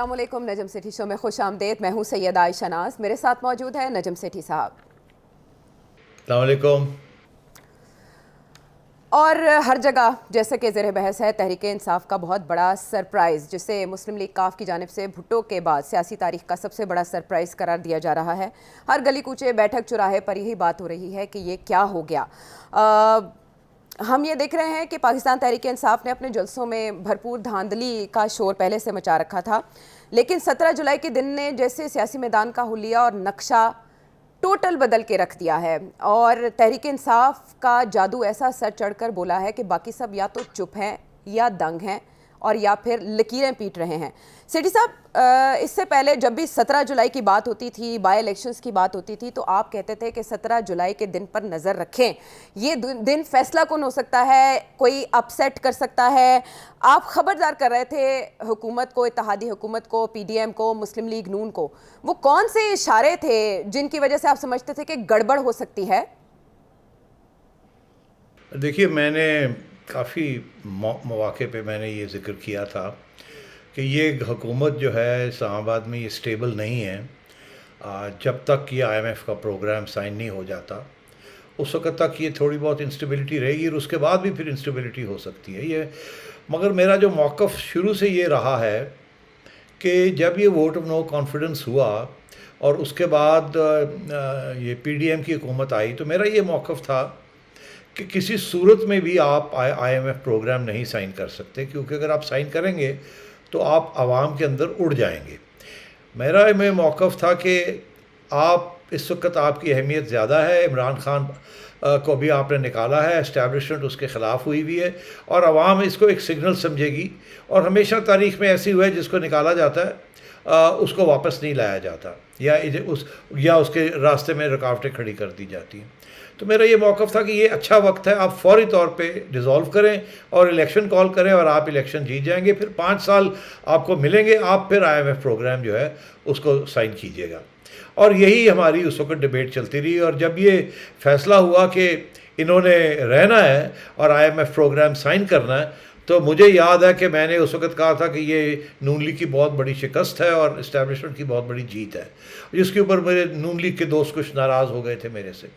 السلام علیکم، نجم سیٹھی شو میں خوش آمدید. میں ہوں سید عائشہ ناز. میرے ساتھ موجود ہے نجم سیٹھی صاحب. السلام علیکم. اور ہر جگہ جیسے کہ زیر بحث ہے تحریک انصاف کا بہت بڑا سرپرائز، جسے مسلم لیگ کاف کی جانب سے بھٹو کے بعد سیاسی تاریخ کا سب سے بڑا سرپرائز قرار دیا جا رہا ہے. ہر گلی کوچے بیٹھک چوراہے پر یہی بات ہو رہی ہے کہ یہ کیا ہو گیا. ہم یہ دیکھ رہے ہیں کہ پاکستان تحریک انصاف نے اپنے جلسوں میں بھرپور دھاندلی کا شور پہلے سے مچا رکھا تھا، لیکن 17 جولائی کے دن نے جیسے سیاسی میدان کا حلیہ اور نقشہ ٹوٹل بدل کے رکھ دیا ہے، اور تحریک انصاف کا جادو ایسا سر چڑھ کر بولا ہے کہ باقی سب یا تو چپ ہیں یا دنگ ہیں اور یا پھر لکیریں پیٹ رہے ہیں. سیٹھی صاحب، اس سے پہلے جب بھی 17 جولائی کی بات ہوتی تھی، بائی الیکشنز کی بات ہوتی تھی، تو آپ کہتے تھے کہ 17 جولائی کے دن پر نظر رکھیں، یہ دن فیصلہ کن ہو سکتا ہے، کوئی اپ سیٹ کر سکتا ہے. آپ خبردار کر رہے تھے حکومت کو، اتحادی حکومت کو، پی ڈی ایم کو، مسلم لیگ نون کو. وہ کون سے اشارے تھے جن کی وجہ سے آپ سمجھتے تھے کہ گڑبڑ ہو سکتی ہے؟ دیکھیے، میں نے کافی مواقع پہ میں نے یہ ذکر کیا تھا کہ یہ حکومت جو ہے اسلام آباد میں یہ اسٹیبل نہیں ہے. جب تک یہ IMF کا پروگرام سائن نہیں ہو جاتا اس وقت تک یہ تھوڑی بہت انسٹیبلٹی رہے گی، اور اس کے بعد بھی پھر انسٹیبلٹی ہو سکتی ہے یہ. مگر میرا جو موقف شروع سے یہ رہا ہے کہ جب یہ ووٹ آف نو کانفیڈنس ہوا اور اس کے بعد یہ PDM کی حکومت آئی، تو میرا یہ موقف تھا کہ کسی صورت میں بھی آپ IMF پروگرام نہیں سائن کر سکتے، کیونکہ اگر آپ سائن کریں گے تو آپ عوام کے اندر اڑ جائیں گے. میرا میں موقف تھا کہ آپ اس وقت آپ کی اہمیت زیادہ ہے. عمران خان کو بھی آپ نے نکالا ہے، اسٹیبلشمنٹ اس کے خلاف ہوئی ہوئی ہے، اور عوام اس کو ایک سگنل سمجھے گی. اور ہمیشہ تاریخ میں ایسی ہوا ہے جس کو نکالا جاتا ہے اس کو واپس نہیں لایا جاتا، یا اس کے راستے میں رکاوٹیں کھڑی کر دی جاتی ہیں. تو میرا یہ موقف تھا کہ یہ اچھا وقت ہے، آپ فوری طور پہ ڈیزالو کریں اور الیکشن کال کریں، اور آپ الیکشن جیت جائیں گے. پھر 5 سال آپ کو ملیں گے، آپ پھر IMF پروگرام جو ہے اس کو سائن کیجیے گا. اور یہی ہماری اس وقت ڈبیٹ چلتی رہی. اور جب یہ فیصلہ ہوا کہ انہوں نے رہنا ہے اور IMF پروگرام سائن کرنا ہے، تو مجھے یاد ہے کہ میں نے اس وقت کہا تھا کہ یہ نون لیگ کی بہت بڑی شکست ہے اور اسٹیبلشمنٹ کی بہت بڑی جیت ہے، جس کے اوپر میرے نون لیگ کے دوست کچھ ناراض ہو گئے تھے میرے سے.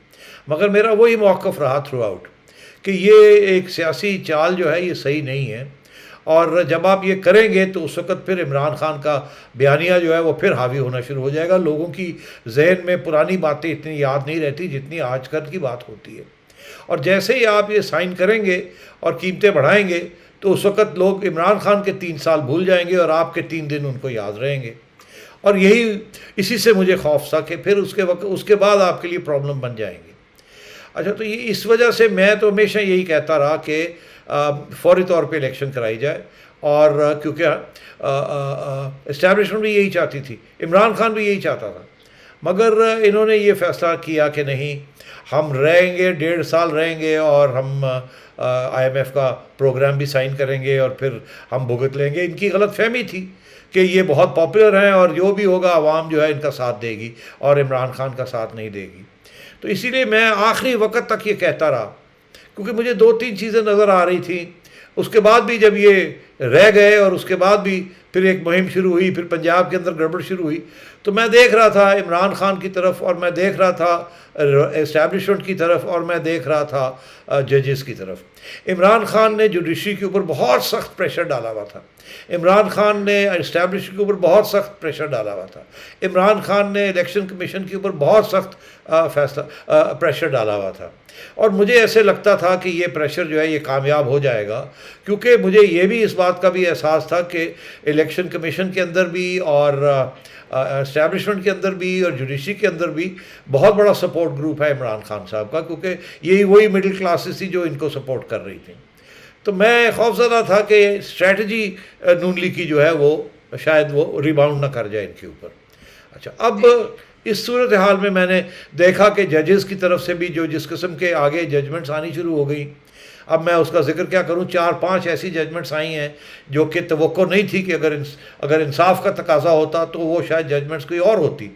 مگر میرا وہی موقف رہا تھرو آؤٹ کہ یہ ایک سیاسی چال جو ہے یہ صحیح نہیں ہے. اور جب آپ یہ کریں گے تو اس وقت پھر عمران خان کا بیانیہ جو ہے وہ پھر حاوی ہونا شروع ہو جائے گا. لوگوں کی ذہن میں پرانی باتیں اتنی یاد نہیں رہتی جتنی آج کل کی بات ہوتی ہے. اور جیسے ہی آپ یہ سائن کریں گے اور قیمتیں بڑھائیں گے تو اس وقت لوگ عمران خان کے 3 سال بھول جائیں گے اور آپ کے 3 دن ان کو یاد رہیں گے. اور اسی سے مجھے خوف تھا کہ پھر اس کے بعد آپ کے لیے پرابلم بن جائیں گے. اچھا، تو یہ اس وجہ سے میں تو ہمیشہ یہی کہتا رہا کہ فوری طور پہ الیکشن کرائی جائے. اور کیونکہ اسٹیبلشمنٹ بھی یہی چاہتی تھی، عمران خان بھی یہی چاہتا تھا، مگر انہوں نے یہ فیصلہ کیا کہ نہیں، ہم رہیں گے 1.5 سال رہیں گے اور ہم IMF کا پروگرام بھی سائن کریں گے اور پھر ہم بھگت لیں گے. ان کی غلط فہمی تھی کہ یہ بہت پاپولر ہیں اور جو بھی ہوگا عوام جو ہے ان کا ساتھ دے گی اور عمران خان کا ساتھ نہیں دے گی. تو اسی لیے میں آخری وقت تک یہ کہتا رہا، کیونکہ مجھے 2-3 چیزیں نظر آ رہی تھیں. اس کے بعد بھی جب یہ رہ گئے اور اس کے بعد بھی پھر ایک مہم شروع ہوئی، پھر پنجاب کے اندر گڑبڑ شروع ہوئی، تو میں دیکھ رہا تھا عمران خان کی طرف، اور میں دیکھ رہا تھا اسٹیبلشمنٹ کی طرف، اور میں دیکھ رہا تھا ججز کی طرف. عمران خان نے جوڈیشری کے اوپر بہت سخت پریشر ڈالا ہوا تھا. عمران خان نے اسٹیبلشمنٹ کے اوپر بہت سخت پریشر ڈالا ہوا تھا. عمران خان نے الیکشن کمیشن کے اوپر بہت سخت پریشر ڈالا ہوا تھا. اور مجھے ایسے لگتا تھا کہ یہ پریشر جو ہے یہ کامیاب ہو جائے گا، کیونکہ مجھے یہ بھی اس بات کا بھی احساس تھا کہ الیکشن کمیشن کے اندر بھی اور اسٹیبلشمنٹ کے اندر بھی اور جوڈیشری کے اندر بھی بہت بڑا سپورٹ گروپ ہے عمران خان صاحب کا، کیونکہ یہی وہی مڈل کلاسز تھی جو ان کو سپورٹ کر رہی تھیں. تو میں خوفزدہ تھا کہ اسٹریٹجی نون لیگ کی جو ہے وہ شاید وہ ریباؤنڈ نہ کر جائے ان کے اوپر. اچھا، اب اس صورتحال میں نے دیکھا کہ ججز کی طرف سے بھی جو جس قسم کے آگے ججمنٹس آنی شروع ہو گئی. اب میں اس کا ذکر کیا کروں، 4-5 ایسی ججمنٹس آئی ہیں جو کہ توقع نہیں تھی کہ اگر انصاف کا تقاضا ہوتا تو وہ شاید ججمنٹس کوئی اور ہوتی.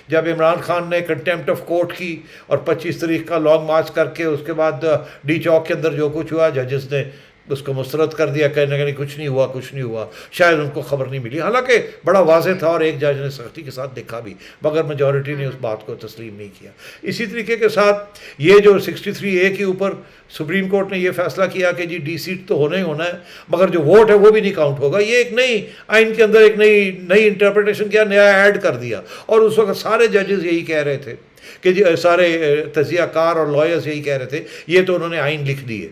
جب عمران خان نے کنٹیمپٹ آف کورٹ کی اور 25 تاریخ کا لانگ مارچ کر کے اس کے بعد ڈی چوک کے اندر جو کچھ ہوا، ججز نے اس کو مسترد کر دیا، کہنے کہ کچھ نہیں ہوا کچھ نہیں ہوا، شاید ان کو خبر نہیں ملی، حالانکہ بڑا واضح تھا اور ایک جج نے سختی کے ساتھ دیکھا بھی، مگر میجورٹی نے اس بات کو تسلیم نہیں کیا۔ اسی طریقے کے ساتھ یہ جو 63A کے اوپر سپریم کورٹ نے یہ فیصلہ کیا کہ جی ڈی سیٹ تو ہونا ہی ہونا ہے، مگر جو ووٹ ہے وہ بھی نہیں کاؤنٹ ہوگا، یہ ایک نئی آئین کے اندر ایک نئی انٹرپریٹیشن کیا، نیا ایڈ کر دیا، اور اس وقت سارے ججز یہی کہہ رہے تھے کہ جی سارے تجزیہ کار اور لائرز یہی کہہ رہے تھے یہ تو انہوں نے آئین لکھ دیے۔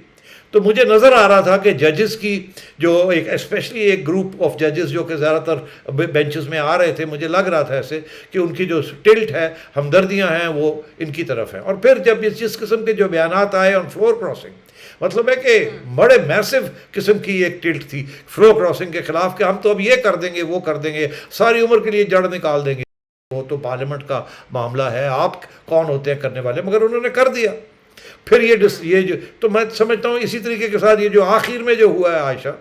تو مجھے نظر آ رہا تھا کہ ججز کی جو ایک اسپیشلی ایک گروپ آف ججز جو کہ زیادہ تر بینچز میں آ رہے تھے، مجھے لگ رہا تھا ایسے کہ ان کی جو ٹلٹ ہے، ہمدردیاں ہیں، وہ ان کی طرف ہیں۔ اور پھر جب جس قسم کے جو بیانات آئے آن فلور کراسنگ، مطلب ہے کہ بڑے میسو قسم کی ایک ٹلٹ تھی فلور کراسنگ کے خلاف کہ ہم تو اب یہ کر دیں گے وہ کر دیں گے، ساری عمر کے لیے جڑ نکال دیں گے، وہ تو پارلیمنٹ کا معاملہ ہے، آپ کون ہوتے ہیں کرنے والے، مگر انہوں نے کر دیا۔ پھر یہ جو تو میں سمجھتا ہوں اسی طریقے کے ساتھ یہ جو آخر میں جو ہوا ہے عائشہ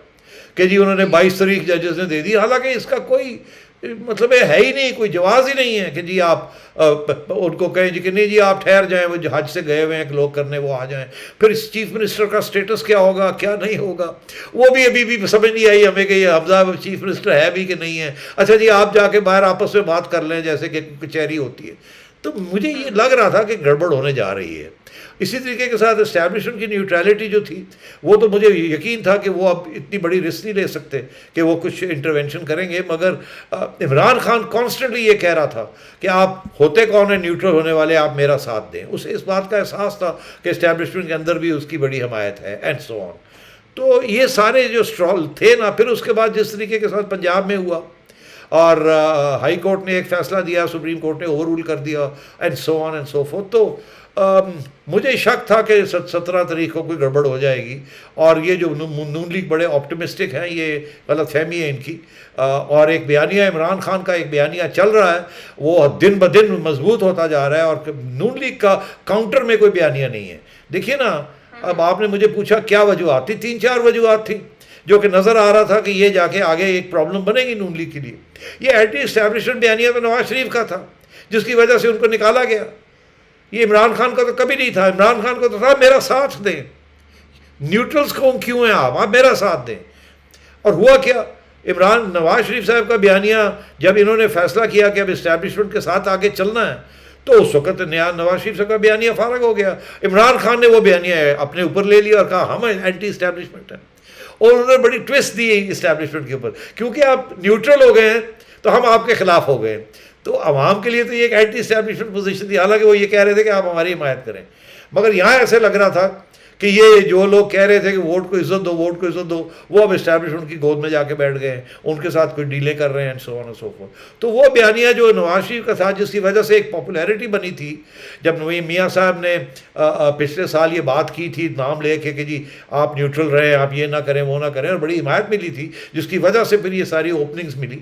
کہ جی انہوں نے 22 تاریخ ججز نے دے دی، حالانکہ اس کا کوئی مطلب ہے ہی نہیں، کوئی جواز ہی نہیں ہے کہ جی آپ ان کو کہیں جی کہ نہیں جی آپ ٹھہر جائیں، وہ حج سے گئے ہوئے ہیں لوگ کرنے، وہ آ جائیں۔ پھر اس چیف منسٹر کا سٹیٹس کیا ہوگا کیا نہیں ہوگا، وہ بھی ابھی بھی سمجھ نہیں آئی ہمیں کہ یہ حمزہ چیف منسٹر ہے بھی کہ نہیں ہے۔ اچھا جی آپ جا کے باہر آپس میں بات کر لیں جیسے کہ کچہری ہوتی ہے۔ تو مجھے یہ لگ رہا تھا کہ گڑبڑ ہونے جا رہی ہے۔ اسی طریقے کے ساتھ اسٹیبلشمنٹ کی نیوٹرلٹی جو تھی، وہ تو مجھے یقین تھا کہ وہ اب اتنی بڑی رسک نہیں لے سکتے کہ وہ کچھ انٹرونشن کریں گے، مگر عمران خان کانسٹنٹلی یہ کہہ رہا تھا کہ آپ ہوتے کون ہیں نیوٹرل ہونے والے، آپ میرا ساتھ دیں۔ اسے اس بات کا احساس تھا کہ اسٹیبلشمنٹ کے اندر بھی اس کی بڑی حمایت ہے اینڈ سو آن۔ تو یہ سارے جو اسٹرال تھے نا، پھر اس کے بعد جس طریقے کے ساتھ پنجاب میں ہوا اور ہائی کورٹ نے ایک فیصلہ دیا، سپریم کورٹ نے اوور رول کر دیا and so on and so forth, تو مجھے شک تھا کہ 17 تاریخ کو کوئی گڑبڑ ہو جائے گی، اور یہ جو نون لیگ بڑے آپٹمسٹک ہیں، یہ غلط فہمی ہے ان کی، اور ایک بیانیہ عمران خان کا ایک بیانیہ چل رہا ہے وہ دن بدن مضبوط ہوتا جا رہا ہے، اور نون لیگ کا کاؤنٹر میں کوئی بیانیہ نہیں ہے۔ دیکھیے نا، اب آپ نے مجھے پوچھا کیا وجوہات تھی، 3-4 وجوہات تھیں جو کہ نظر آ رہا تھا کہ یہ جا کے آگے ایک پرابلم بنے گی نون لیگ کے لیے۔ یہ اینٹی اسٹیبلشمنٹ بیانیہ تو نواز شریف کا تھا جس کی وجہ سے ان کو نکالا گیا، یہ عمران خان کا تو کبھی نہیں تھا۔ عمران خان کو تو تھا میرا ساتھ دیں، نیوٹرلز قوم کیوں ہیں آپ میرا ساتھ دیں۔ اور ہوا کیا، نواز شریف صاحب کا بیانیہ جب انہوں نے فیصلہ کیا کہ اب اسٹیبلشمنٹ کے ساتھ آگے چلنا ہے، تو اس وقت نواز شریف صاحب کا بیانیہ فارغ ہو گیا۔ عمران خان نے وہ بیانیہ اپنے اوپر لے لیا اور کہا ہم اینٹی اسٹیبلشمنٹ ہیں، اور انہوں نے بڑی ٹویسٹ دی اسٹیبلشمنٹ کے اوپر، کیونکہ آپ نیوٹرل ہو گئے ہیں تو ہم آپ کے خلاف ہو گئے۔ تو عوام کے لیے تو یہ ایک اینٹی اسٹیبلشمنٹ پوزیشن تھی، حالانکہ وہ یہ کہہ رہے تھے کہ آپ ہماری حمایت کریں، مگر یہاں ایسے لگ رہا تھا کہ یہ جو لوگ کہہ رہے تھے کہ ووٹ کو عزت دو ووٹ کو عزت دو، وہ اب اسٹیبلشمنٹ کی گود میں جا کے بیٹھ گئے ہیں، ان کے ساتھ کوئی ڈیلیں کر رہے ہیں and so on and so forth. تو وہ بیانیہ جو نواز شریف کا تھا، جس کی وجہ سے ایک پاپولیرٹی بنی تھی، جب میاں صاحب نے پچھلے سال یہ بات کی تھی نام لے کے کہ جی آپ نیوٹرل رہیں، آپ یہ نہ کریں وہ نہ کریں، اور بڑی حمایت ملی تھی جس کی وجہ سے پھر یہ ساری اوپننگز ملی،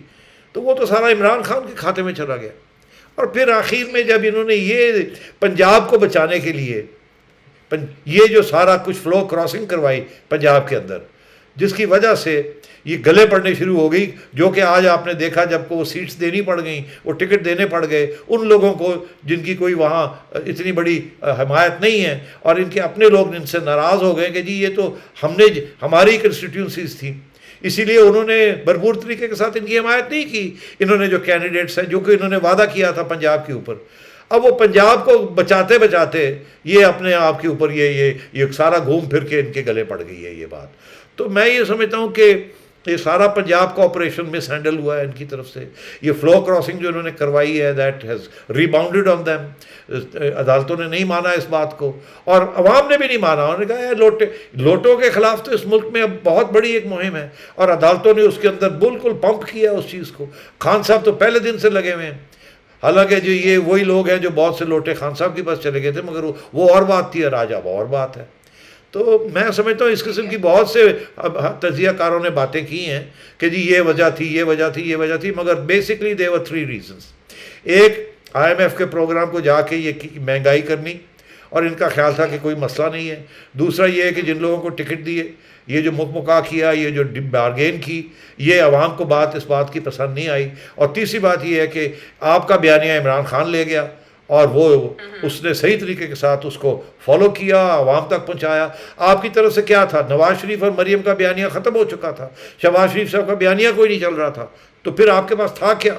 تو وہ تو سارا عمران خان کے کھاتے میں چلا گیا۔ اور پھر آخر میں جب انہوں نے یہ پنجاب کو بچانے کے لیے یہ جو سارا کچھ فلو کراسنگ کروائی پنجاب کے اندر، جس کی وجہ سے یہ گلے پڑنے شروع ہو گئی، جو کہ آج آپ نے دیکھا جب کو وہ سیٹس دینی پڑ گئیں، وہ ٹکٹ دینے پڑ گئے ان لوگوں کو جن کی کوئی وہاں اتنی بڑی حمایت نہیں ہے، اور ان کے اپنے لوگ ان سے ناراض ہو گئے کہ جی یہ تو ہماری کنسٹیٹیونسیز تھیں، اسی لیے انہوں نے بھرپور طریقے کے ساتھ ان کی حمایت نہیں کی۔ انہوں نے جو کینڈیڈیٹس ہیں جو کہ انہوں نے وعدہ کیا تھا پنجاب کے اوپر، اب وہ پنجاب کو بچاتے بچاتے یہ اپنے آپ کے اوپر یہ سارا گھوم پھر کے ان کے گلے پڑ گئی ہے یہ بات۔ تو میں یہ سمجھتا ہوں کہ یہ سارا پنجاب کا آپریشن مس ہینڈل ہوا ہے ان کی طرف سے، یہ فلو کراسنگ جو انہوں نے کروائی ہے دیٹ ہیز ریباؤنڈیڈ آن دیم، عدالتوں نے نہیں مانا اس بات کو، اور عوام نے بھی نہیں مانا، انہوں نے کہا لوٹوں کے خلاف تو اس ملک میں اب بہت بڑی ایک مہم ہے، اور عدالتوں نے اس کے اندر بالکل پمپ کیا اس چیز کو۔ خان صاحب تو پہلے دن سے لگے ہوئے ہیں، حالانکہ جو یہ وہی لوگ ہیں جو بہت سے لوٹے خان صاحب کے پاس چلے گئے تھے، مگر وہ اور بات تھی اور آج اب اور بات ہے۔ تو میں سمجھتا ہوں اس قسم کی بہت سے تجزیہ کاروں نے باتیں کی ہیں کہ جی یہ وجہ تھی یہ وجہ تھی یہ وجہ تھی، مگر بیسکلی دے ور 3 ریزنس۔ ایک IMF کے پروگرام کو جا کے یہ مہنگائی کرنی، اور ان کا خیال تھا کہ کوئی مسئلہ نہیں ہے۔ دوسرا یہ ہے کہ جن لوگوں کو ٹکٹ دیے، یہ جو مکمکا کیا، یہ جو بارگین کی، یہ عوام کو اس بات کی پسند نہیں آئی۔ اور تیسری بات یہ ہے کہ آپ کا بیانیہ عمران خان لے گیا، اور وہ اس نے صحیح طریقے کے ساتھ اس کو فالو کیا, عوام تک پہنچایا. آپ کی طرف سے کیا تھا؟ نواز شریف اور مریم کا بیانیہ ختم ہو چکا تھا, شہباز شریف صاحب کا بیانیہ کوئی نہیں چل رہا تھا, تو پھر آپ کے پاس تھا کیا؟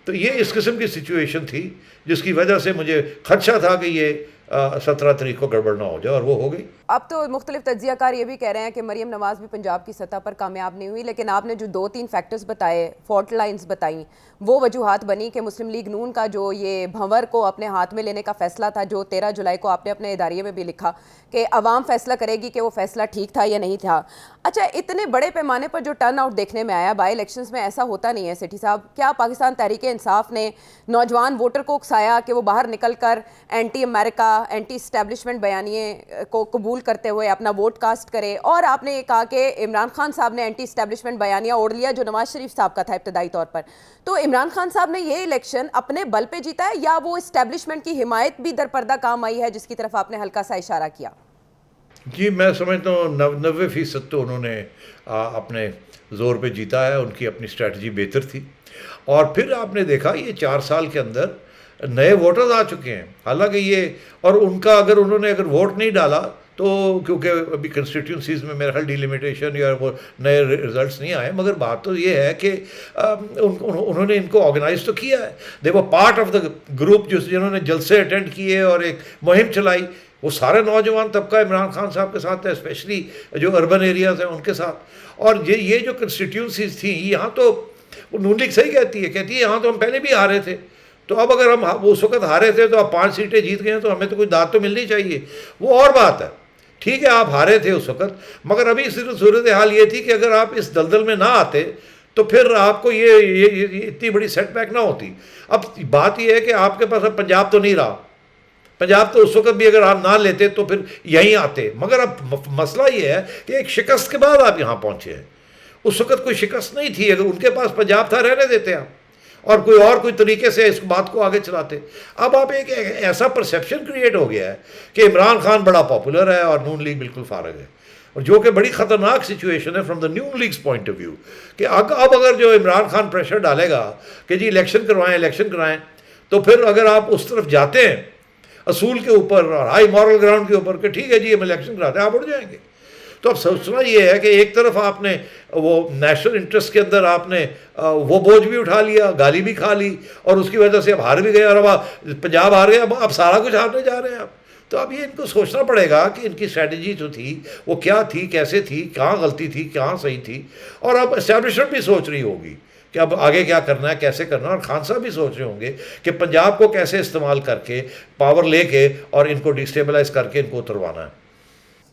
تو یہ اس قسم کی سچویشن تھی جس کی وجہ سے مجھے خدشہ تھا کہ یہ 17 تاریخ کو گڑبڑ نہ ہو جائے, اور وہ ہو گئی. اب تو مختلف تجزیہ کار یہ بھی کہہ رہے ہیں کہ مریم نواز بھی پنجاب کی سطح پر کامیاب نہیں ہوئی, لیکن آپ نے جو 2-3 فیکٹرز بتائے, فالٹ لائنز بتائیں, وہ وجوہات بنی کہ مسلم لیگ نون کا جو یہ بھنور کو اپنے ہاتھ میں لینے کا فیصلہ تھا, جو 13 جولائی کو آپ نے اپنے اداریے میں بھی لکھا کہ عوام فیصلہ کرے گی کہ وہ فیصلہ ٹھیک تھا یا نہیں تھا. اچھا, اتنے بڑے پیمانے پر جو ٹرن آؤٹ دیکھنے میں آیا بائی الیکشنز میں, ایسا ہوتا نہیں ہے سیٹھی صاحب. کیا پاکستان تحریک انصاف نے نوجوان ووٹر کو اکسایا کہ وہ باہر نکل کر اینٹی امریکہ, اینٹی اسٹیبلشمنٹ بیانیے کو قبول کرتے ہوئے اپنا ووٹ کاسٹ کرے؟ اور آپ نے یہ کہا کہ عمران خان صاحب نے اینٹی اسٹیبلشمنٹ بیانیہ اوڑھ لیا جو نواز شریف صاحب کا تھا ابتدائی طور پر. تو عمران خان صاحب نے یہ الیکشن اپنے بل پہ جیتا ہے یا وہ اسٹیبلشمنٹ کی حمایت بھی در پردہ کام آئی ہے جس کی طرف آپ نے ہلکا سا اشارہ کیا؟ جی, میں سمجھتا ہوں 90% تو انہوں نے اپنے زور پہ جیتا ہے, ان کی اپنی اسٹریٹجی بہتر تھی. اور پھر آپ نے دیکھا یہ 4 سال کے اندر نئے ووٹرز آ چکے ہیں, حالانکہ یہ, اور ان کا انہوں نے ووٹ نہیں ڈالا تو کیونکہ ابھی کنسٹیٹیوئنسیز میں میرا خیال ڈیلیمیٹیشن یا وہ نئے ریزلٹس نہیں آئے, مگر بات تو یہ ہے کہ انہوں نے ان کو آرگنائز تو کیا ہے. دے were part of the group جنہوں نے جلسے اٹینڈ کیے اور ایک مہم چلائی. وہ سارے نوجوان طبقہ عمران خان صاحب کے ساتھ ہے, اسپیشلی جو اربن ایریاز ہیں ان کے ساتھ. اور یہ جو کنسٹیٹیوئنسیز تھیں, یہاں تو نون لیگ صحیح کہتی ہے یہاں تو ہم پہلے بھی ہارے تھے, تو اب اگر ہم اس وقت ہارے تھے تو اب 5 سیٹیں جیت گئے ہیں تو ہمیں تو کوئی داد تو ملنی چاہیے. وہ اور بات ہے, ٹھیک ہے آپ ہارے تھے اس وقت, مگر ابھی صرف صورتحال یہ تھی کہ اگر آپ اس دلدل میں نہ آتے تو پھر آپ کو یہ اتنی بڑی سیٹ بیک نہ ہوتی. اب بات یہ ہے کہ آپ کے پاس اب پنجاب تو نہیں رہا, پنجاب تو اس وقت بھی اگر آپ نہ لیتے تو پھر یہیں آتے. مگر اب مسئلہ یہ ہے کہ ایک شکست کے بعد آپ یہاں پہنچے ہیں, اس وقت کوئی شکست نہیں تھی. اگر ان کے پاس پنجاب تھا رہنے دیتے آپ, اور کوئی طریقے سے اس بات کو آگے چلاتے. اب آپ ایک ایسا پرسیپشن کریٹ ہو گیا ہے کہ عمران خان بڑا پاپولر ہے اور نون لیگ بالکل فارغ ہے, اور جو کہ بڑی خطرناک سچویشن ہے from the Noon League's point of view, کہ اب اگر جو عمران خان پریشر ڈالے گا کہ جی الیکشن کرائیں, تو پھر اگر آپ اس طرف جاتے ہیں اصول کے اوپر اور ہائی مورل گراؤنڈ کے اوپر کہ ٹھیک ہے جی ہم الیکشن کراتے ہیں, آپ اڑ جائیں گے. تو اب سوچنا یہ ہے کہ ایک طرف آپ نے وہ نیشنل انٹرسٹ کے اندر آپ نے وہ بوجھ بھی اٹھا لیا, گالی بھی کھا لی, اور اس کی وجہ سے اب ہار بھی گئے, اور اب پنجاب ہار گئے, اب سارا کچھ ہارنے جا رہے ہیں آپ. تو اب یہ ان کو سوچنا پڑے گا کہ ان کی اسٹریٹجی جو تھی وہ کیا تھی, کیسے تھی, کہاں غلطی تھی, کہاں صحیح تھی. اور اب اسٹیبلشمنٹ بھی سوچ رہی ہوگی کہ اب آگے کیا کرنا ہے, کیسے کرنا ہے. اور خان صاحب بھی سوچ رہے ہوں گے کہ پنجاب کو کیسے استعمال کر کے پاور لے کے اور ان کو ڈیسٹیبلائز کر کے ان کو اتروانا ہے.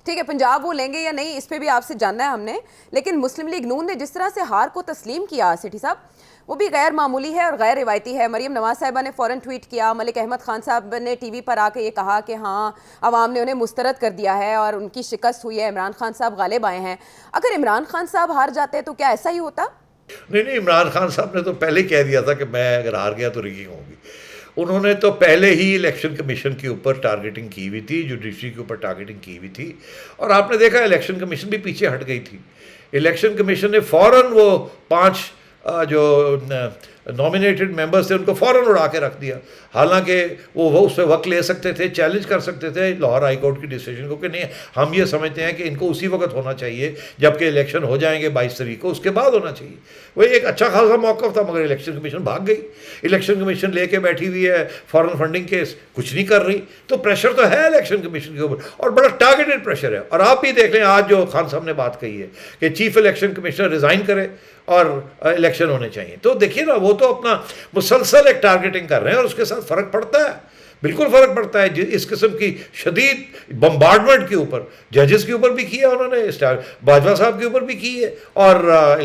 ٹھیک ہے, پنجاب وہ لیں گے یا نہیں اس پہ بھی آپ سے جاننا ہے ہم نے, لیکن مسلم لیگ نون نے جس طرح سے ہار کو تسلیم کیا سیٹھی صاحب, وہ بھی غیر معمولی ہے اور غیر روایتی ہے. مریم نواز صاحبہ نے فوراً ٹویٹ کیا, ملک احمد خان صاحب نے ٹی وی پر آ کے یہ کہا کہ ہاں عوام نے انہیں مسترد کر دیا ہے اور ان کی شکست ہوئی ہے, عمران خان صاحب غالب آئے ہیں. اگر عمران خان صاحب ہار جاتے تو کیا ایسا ہی ہوتا؟ نہیں, عمران خان صاحب نے تو پہلے ہی کہہ دیا تھا کہ میں اگر ہار گیا تو ریگنگ ہوگی. انہوں نے تو پہلے ہی الیکشن کمیشن کے اوپر ٹارگیٹنگ کی ہوئی تھی, جوڈیشری کے اوپر ٹارگیٹنگ کی ہوئی تھی, اور آپ نے دیکھا الیکشن کمیشن بھی پیچھے ہٹ گئی تھی. الیکشن کمیشن نے فوراً وہ 5 جو نامینیٹڈ ممبرس تھے ان کو فوراً اڑا کے رکھ دیا. حالانکہ وہ اس پہ وقت لے سکتے تھے, چیلنج کر سکتے تھے لاہور ہائی کورٹ کی ڈیسیجن کو کہ نہیں ہم یہ سمجھتے ہیں کہ ان کو اسی وقت ہونا چاہیے جبکہ الیکشن ہو جائیں گے 22 تاریخ کو, اس کے بعد ہونا چاہیے. وہ ایک اچھا خاصا موقف تھا, مگر الیکشن کمیشن بھاگ گئی. الیکشن کمیشن لے کے بیٹھی ہوئی ہے فارن فنڈنگ کیس, کچھ نہیں کر رہی. تو پریشر تو ہے الیکشن کمیشن کے اوپر, اور بڑا ٹارگیٹڈ پریشر ہے. اور آپ بھی دیکھ لیں آج جو خان صاحب نے بات کہی ہے کہ چیف الیکشن کمشنر ریزائن کرے اور الیکشن ہونے چاہیے, تو دیکھیے نا وہ تو اپنا مسلسل ایک ٹارگیٹنگ کر رہے ہیں, اور اس کے ساتھ فرق پڑتا ہے, بالکل فرق پڑتا ہے. اس قسم کی شدید بمبارڈمنٹ کے اوپر ججز کے اوپر بھی کیا انہوں نے, باجوہ صاحب کے اوپر بھی کی ہے, اور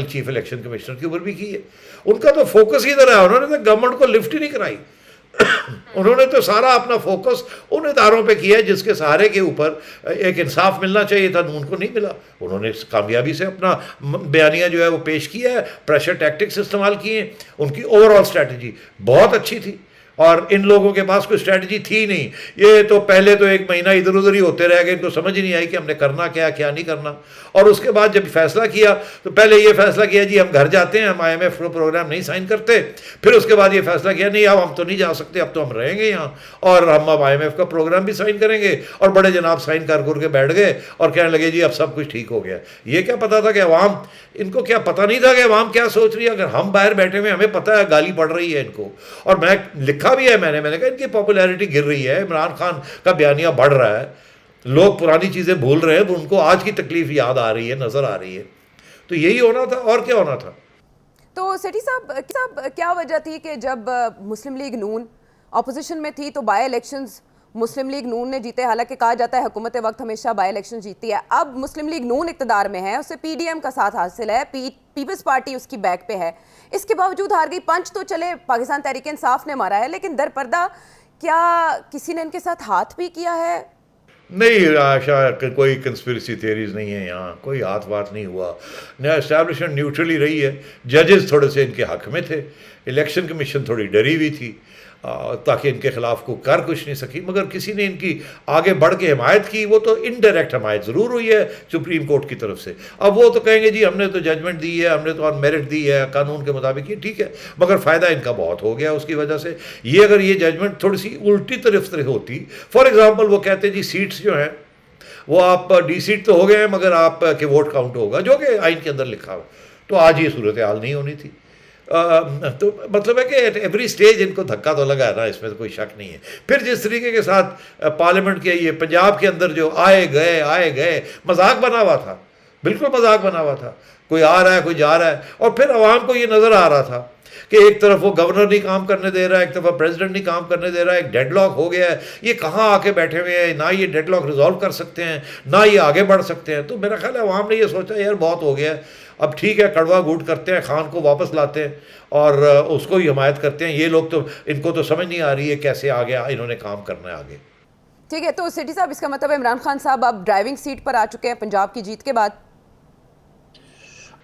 چیف الیکشن کمشنر کے اوپر بھی کی ہے. ان کا تو فوکس ہی ادھر ہے, انہوں نے تو گورنمنٹ کو لفٹ ہی نہیں کرائی. انہوں نے تو سارا اپنا فوکس ان اداروں پہ کیا ہے جس کے سہارے کے اوپر ایک انصاف ملنا چاہیے تھا, نون کو نہیں ملا. انہوں نے کامیابی سے اپنا بیانیہ جو ہے وہ پیش کیا ہے, پریشر ٹیکٹکس استعمال کیے ہیں. ان کی اوور آل اسٹریٹجی بہت اچھی تھی, اور ان لوگوں کے پاس کوئی اسٹریٹجی تھی نہیں. یہ تو پہلے تو ایک مہینہ ادھر ادھر ہی ہوتے رہ گئے, ان کو سمجھ ہی نہیں آئی کہ ہم نے کرنا کیا کیا نہیں کرنا. اور اس کے بعد جب فیصلہ کیا تو پہلے یہ فیصلہ کیا جی ہم گھر جاتے ہیں, ہم آئی ایم ایف پروگرام نہیں سائن کرتے. پھر اس کے بعد یہ فیصلہ کیا نہیں اب ہم تو نہیں جا سکتے, اب تو ہم رہیں گے یہاں اور ہم اب آئی ایم ایف کا پروگرام بھی سائن کریں گے. اور بڑے جناب سائن کر کے بیٹھ گئے اور کہنے لگے جی اب سب کچھ ٹھیک ہو گیا. یہ کیا پتا تھا کہ عوام, ان کو کیا پتہ نہیں تھا کہ عوام کیا سوچ رہی ہے. اگر ہم باہر بیٹھے ہوئے ہمیں پتہ ہے گالی پڑ رہی ہے ان کو, اور میں لکھا بھی ہے میں نے کہا ان کی پاپولیرٹی گر رہی ہے, عمران خان کا بیانیہ بڑھ رہا ہے, لوگ پرانی چیزیں بھول رہے ہیں, ان کو آج کی تکلیف یاد آ رہی ہے, نظر آ رہی ہے. تو یہی ہونا تھا اور کیا ہونا تھا. تو سیٹھی صاحب کیا وجہ تھی کہ جب مسلم لیگ نون اپوزیشن میں تھی تو بائی الیکشنز مسلم لیگ نون نے جیتے, حالانکہ کہا جاتا ہے حکومت وقت ہمیشہ بائی الیکشن جیتی ہے. اب مسلم لیگ نون اقتدار میں ہے, اسے پی ڈی ایم کا ساتھ حاصل ہے, پیپلز پارٹی اس کی بیک پہ ہے, اس کے باوجود ہار گئی. پنچ تو چلے پاکستان تحریک انصاف نے مارا ہے, لیکن در پردہ کیا کسی نے ان کے ساتھ ہاتھ بھی کیا ہے؟ نہیں آشا, کوئی کنسپریسی تھیریز نہیں ہے یہاں, کوئی ہاتھ وات نہیں ہوا. اسٹیبلشمنٹ نیوٹرلی رہی ہے. ججز تھوڑے سے ان کے حق میں تھے, الیکشن کمیشن تھوڑی ڈری ہوئی تھی تاکہ ان کے خلاف کو کر کچھ نہیں سکی, مگر کسی نے ان کی آگے بڑھ کے حمایت کی. وہ تو انڈائریکٹ حمایت ضرور ہوئی ہے سپریم کورٹ کی طرف سے. اب وہ تو کہیں گے جی ہم نے تو ججمنٹ دی ہے, ہم نے تو آن میرٹ دی ہے قانون کے مطابق, یہ ٹھیک ہے, مگر فائدہ ان کا بہت ہو گیا اس کی وجہ سے. یہ اگر یہ ججمنٹ تھوڑی سی الٹی طرف سے ہوتی, فار ایگزامپل وہ کہتے جی سیٹس جو ہیں وہ آپ ڈی سیٹ تو ہو گئے ہیں مگر آپ کے ووٹ کاؤنٹ ہوگا, جو کہ آئین کے اندر لکھا ہو, تو آج یہ صورتحال نہیں ہونی تھی. تو مطلب ہے کہ ایٹ ایوری سٹیج ان کو دھکا تو لگا ہے نا, اس میں تو کوئی شک نہیں ہے. پھر جس طریقے کے ساتھ پارلیمنٹ کے یہ پنجاب کے اندر جو آئے گئے مذاق بنا ہوا تھا, بالکل مذاق بنا ہوا تھا, کوئی آ رہا ہے کوئی جا رہا ہے. اور پھر عوام کو یہ نظر آ رہا تھا کہ ایک طرف وہ گورنر نہیں کام کرنے دے رہا ہے, ایک طرف پریزیڈنٹ نہیں کام کرنے دے رہا ہے, ایک ڈیڈ لاک ہو گیا ہے. یہ کہاں آ کے بیٹھے ہوئے ہیں, نہ یہ ڈیڈ لاک ریزالو کر سکتے ہیں, نہ یہ آگے بڑھ سکتے ہیں. تو میرا خیال ہے عوام نے یہ سوچا یار بہت ہو گیا ہے, اب ٹھیک ہے کڑوا گھونٹ کرتے ہیں, خان کو واپس لاتے ہیں اور اس کو ہی حمایت کرتے ہیں. یہ لوگ تو ان کو تو سمجھ نہیں آ رہی ہے کیسے آگے انہوں نے کام کرنا ہے آگے. ٹھیک ہے, تو سیٹھی صاحب اس کا مطلب عمران خان صاحب اب ڈرائیونگ سیٹ پر آ چکے ہیں پنجاب کی جیت کے بعد.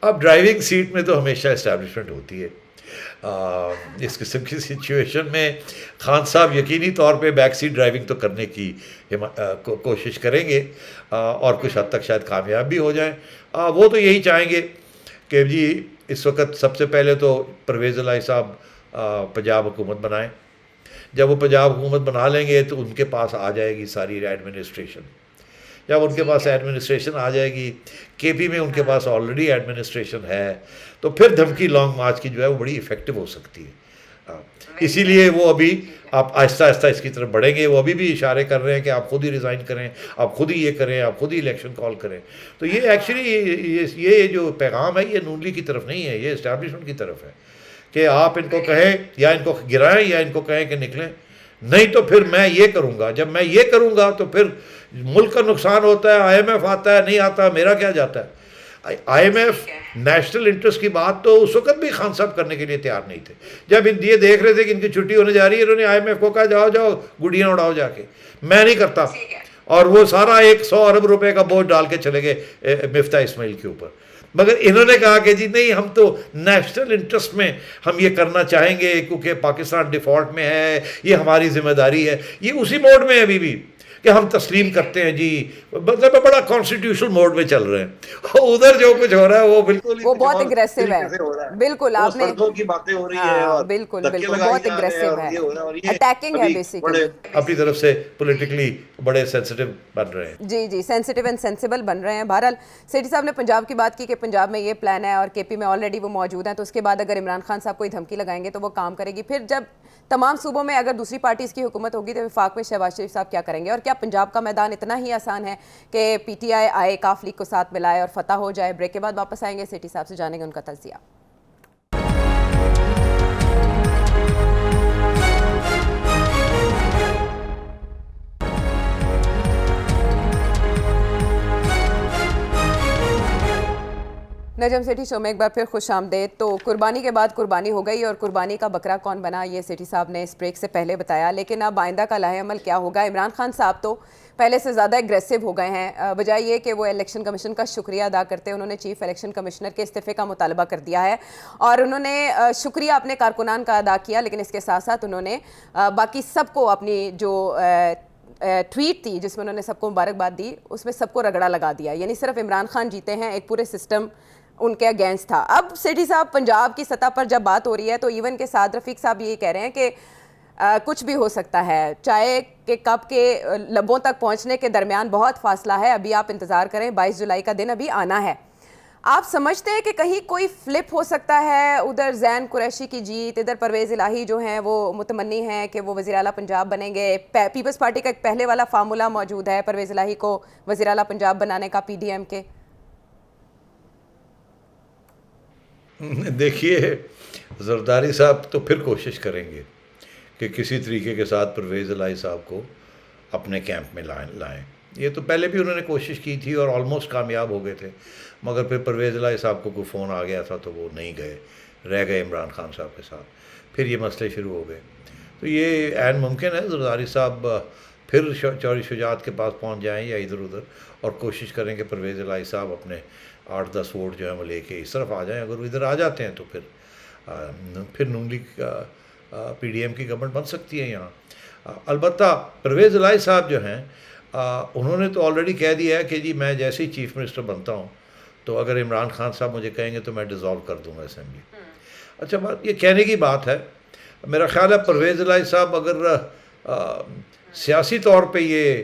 اب ڈرائیونگ سیٹ میں تو ہمیشہ اسٹیبلشمنٹ ہوتی ہے. اس قسم کی سچویشن میں خان صاحب یقینی طور پہ بیک سیٹ ڈرائیونگ تو کرنے کی کوشش کریں گے اور کچھ حد تک شاید کامیاب بھی ہو جائیں. وہ تو یہی چاہیں گے کہ جی اس وقت سب سے پہلے تو پرویز الہی صاحب پنجاب حکومت بنائیں. جب وہ پنجاب حکومت بنا لیں گے تو ان کے پاس آ جائے گی ساری ایڈمنسٹریشن. جب ان کے پاس ایڈمنسٹریشن آ جائے گی, کے پی میں ان کے پاس آلریڈی ایڈمنسٹریشن ہے, تو پھر دھمکی لانگ مارچ کی جو ہے وہ بڑی افیکٹو ہو سکتی ہے. اسی لیے وہ ابھی آپ آہستہ آہستہ اس کی طرف بڑھیں گے. وہ ابھی بھی اشارے کر رہے ہیں کہ آپ خود ہی ریزائن کریں, آپ خود ہی یہ کریں, آپ خود ہی الیکشن کال کریں. تو یہ ایکچولی یہ جو پیغام ہے یہ نون لیگ کی طرف نہیں ہے, یہ اسٹیبلشمنٹ کی طرف ہے کہ آپ ان کو کہیں یا ان کو گرائیں یا ان کو کہیں کہ نکلیں, نہیں تو پھر میں یہ کروں گا. جب میں یہ کروں گا تو پھر ملک کا نقصان ہوتا ہے, آئی ایم ایف آتا ہے نہیں آتا, میرا کیا جاتا ہے. I M F national interest کی بات تو اس وقت بھی خان صاحب کرنے کے لیے تیار نہیں تھے. جب یہ دیکھ رہے تھے کہ ان کی چھٹی ہونے جا رہی ہے, انہوں نے آئی ایم ایف کو کہا جاؤ گڈیاں اڑاؤ جا کے, میں نہیں کرتا. اور وہ سارا 100 ارب روپے کا بوجھ ڈال کے چلے گئے مفتاح اسماعیل کے اوپر. مگر انہوں نے کہا کہ جی نہیں, ہم تو نیشنل انٹرسٹ میں ہم یہ کرنا چاہیں گے کیونکہ پاکستان ڈیفالٹ میں ہے, یہ ہماری ذمہ داری ہے. یہ اسی موڈ میں ہے ابھی بھی کہ ہم تسلیم کرتے ہیں جی, مطلب بڑا کانسٹیٹیوشنل موڈ میں چل رہے ہیں. ادھر جو کچھ ہو رہا ہے وہ بالکل وہ بہت اگریسو ہے. بالکل آپ نے کی باتیں ہو رہی ہیں اور بالکل بہت اگریسو ہے, اٹیکنگ ہے بیسیکلی. اپنی طرف سے پولیٹیکلی بڑے سینسٹیو بن رہے ہیں. جی سینسٹیو اینڈ سینسیبل بن رہے ہیں. بہرحال سیٹھی صاحب نے پنجاب کی بات کی کہ پنجاب میں یہ پلان ہے اور کے پی میں آلریڈی وہ موجود ہیں, تو اس کے بعد اگر عمران خان صاحب کوئی دھمکی لگائیں گے تو وہ کام کرے گی. پھر جب تمام صوبوں میں اگر دوسری پارٹیز کی حکومت ہوگی تو وفاق میں شہباز شریف صاحب کیا کریں گے؟ اور کیا پنجاب کا میدان اتنا ہی آسان ہے کہ پی ٹی آئی آئے, کاف لیگ کو ساتھ ملائے اور فتح ہو جائے؟ بریک کے بعد واپس آئیں گے, سیٹھی صاحب سے جانیں گے ان کا تجزیہ. نجم سیٹھی شو میں ایک بار پھر خوش آمدید. تو قربانی کے بعد قربانی ہو گئی اور قربانی کا بکرا کون بنا یہ سیٹھی صاحب نے اس بریک سے پہلے بتایا, لیکن اب آئندہ کا لاہ عمل کیا ہوگا؟ عمران خان صاحب تو پہلے سے زیادہ ایگریسو ہو گئے ہیں, بجائے یہ کہ وہ الیکشن کمیشن کا شکریہ ادا کرتے انہوں نے چیف الیکشن کمشنر کے استعفے کا مطالبہ کر دیا ہے اور انہوں نے شکریہ اپنے کارکنان کا ادا کیا, لیکن اس کے ساتھ ساتھ انہوں نے باقی سب کو اپنی جو ٹویٹ تھی جس میں انہوں نے سب کو مبارکباد دی اس میں سب کو رگڑا لگا دیا, یعنی صرف عمران خان جیتے ہیں, ایک پورے سسٹم ان کے اگینسٹ تھا. اب سیٹھی صاحب پنجاب کی سطح پر جب بات ہو رہی ہے تو ایون کے ساتھ رفیق صاحب یہ کہہ رہے ہیں کہ کچھ بھی ہو سکتا ہے, چائے کے کپ کے لبوں تک پہنچنے کے درمیان بہت فاصلہ ہے, ابھی آپ انتظار کریں, 22 جولائی کا دن ابھی آنا ہے. آپ سمجھتے ہیں کہ کہیں کوئی فلپ ہو سکتا ہے؟ ادھر زین قریشی کی جیت, ادھر پرویز الہی جو ہیں وہ متمنی ہیں کہ وہ وزیر اعلیٰ پنجاب بنیں گے, پیپلز پارٹی کا ایک پہلے والا فارمولہ موجود ہے پرویز الہی کو وزیر اعلیٰ پنجاب بنانے کا, پی ڈی ایم کے. دیکھیے زرداری صاحب تو پھر کوشش کریں گے کہ کسی طریقے کے ساتھ پرویز الہی صاحب کو اپنے کیمپ میں لائیں. یہ تو پہلے بھی انہوں نے کوشش کی تھی اور آلموسٹ کامیاب ہو گئے تھے, مگر پھر پرویز الہی صاحب کو کوئی فون آ گیا تھا تو وہ نہیں گئے, رہ گئے عمران خان صاحب کے ساتھ, پھر یہ مسئلے شروع ہو گئے. تو یہ عین ممکن ہے زرداری صاحب پھر چوری شجاعت کے پاس پہنچ جائیں یا ادھر ادھر اور کوشش کریں کہ پرویز الہی صاحب اپنے 8-10 ووٹ جو ہیں وہ لے کے اس طرف آ جائیں. اگر وہ ادھر آ جاتے ہیں تو پھر نون لیگ پی ڈی ایم کی گورنمنٹ بن سکتی ہے یہاں. البتہ پرویز الہی صاحب جو ہیں انہوں نے تو آلریڈی کہہ دیا ہے کہ جی میں جیسے ہی چیف منسٹر بنتا ہوں تو اگر عمران خان صاحب مجھے کہیں گے تو میں ڈیزالو کر دوں گا اسمبلی. اچھا بات یہ کہنے کی بات ہے, میرا خیال ہے پرویز الہی صاحب اگر سیاسی طور پہ یہ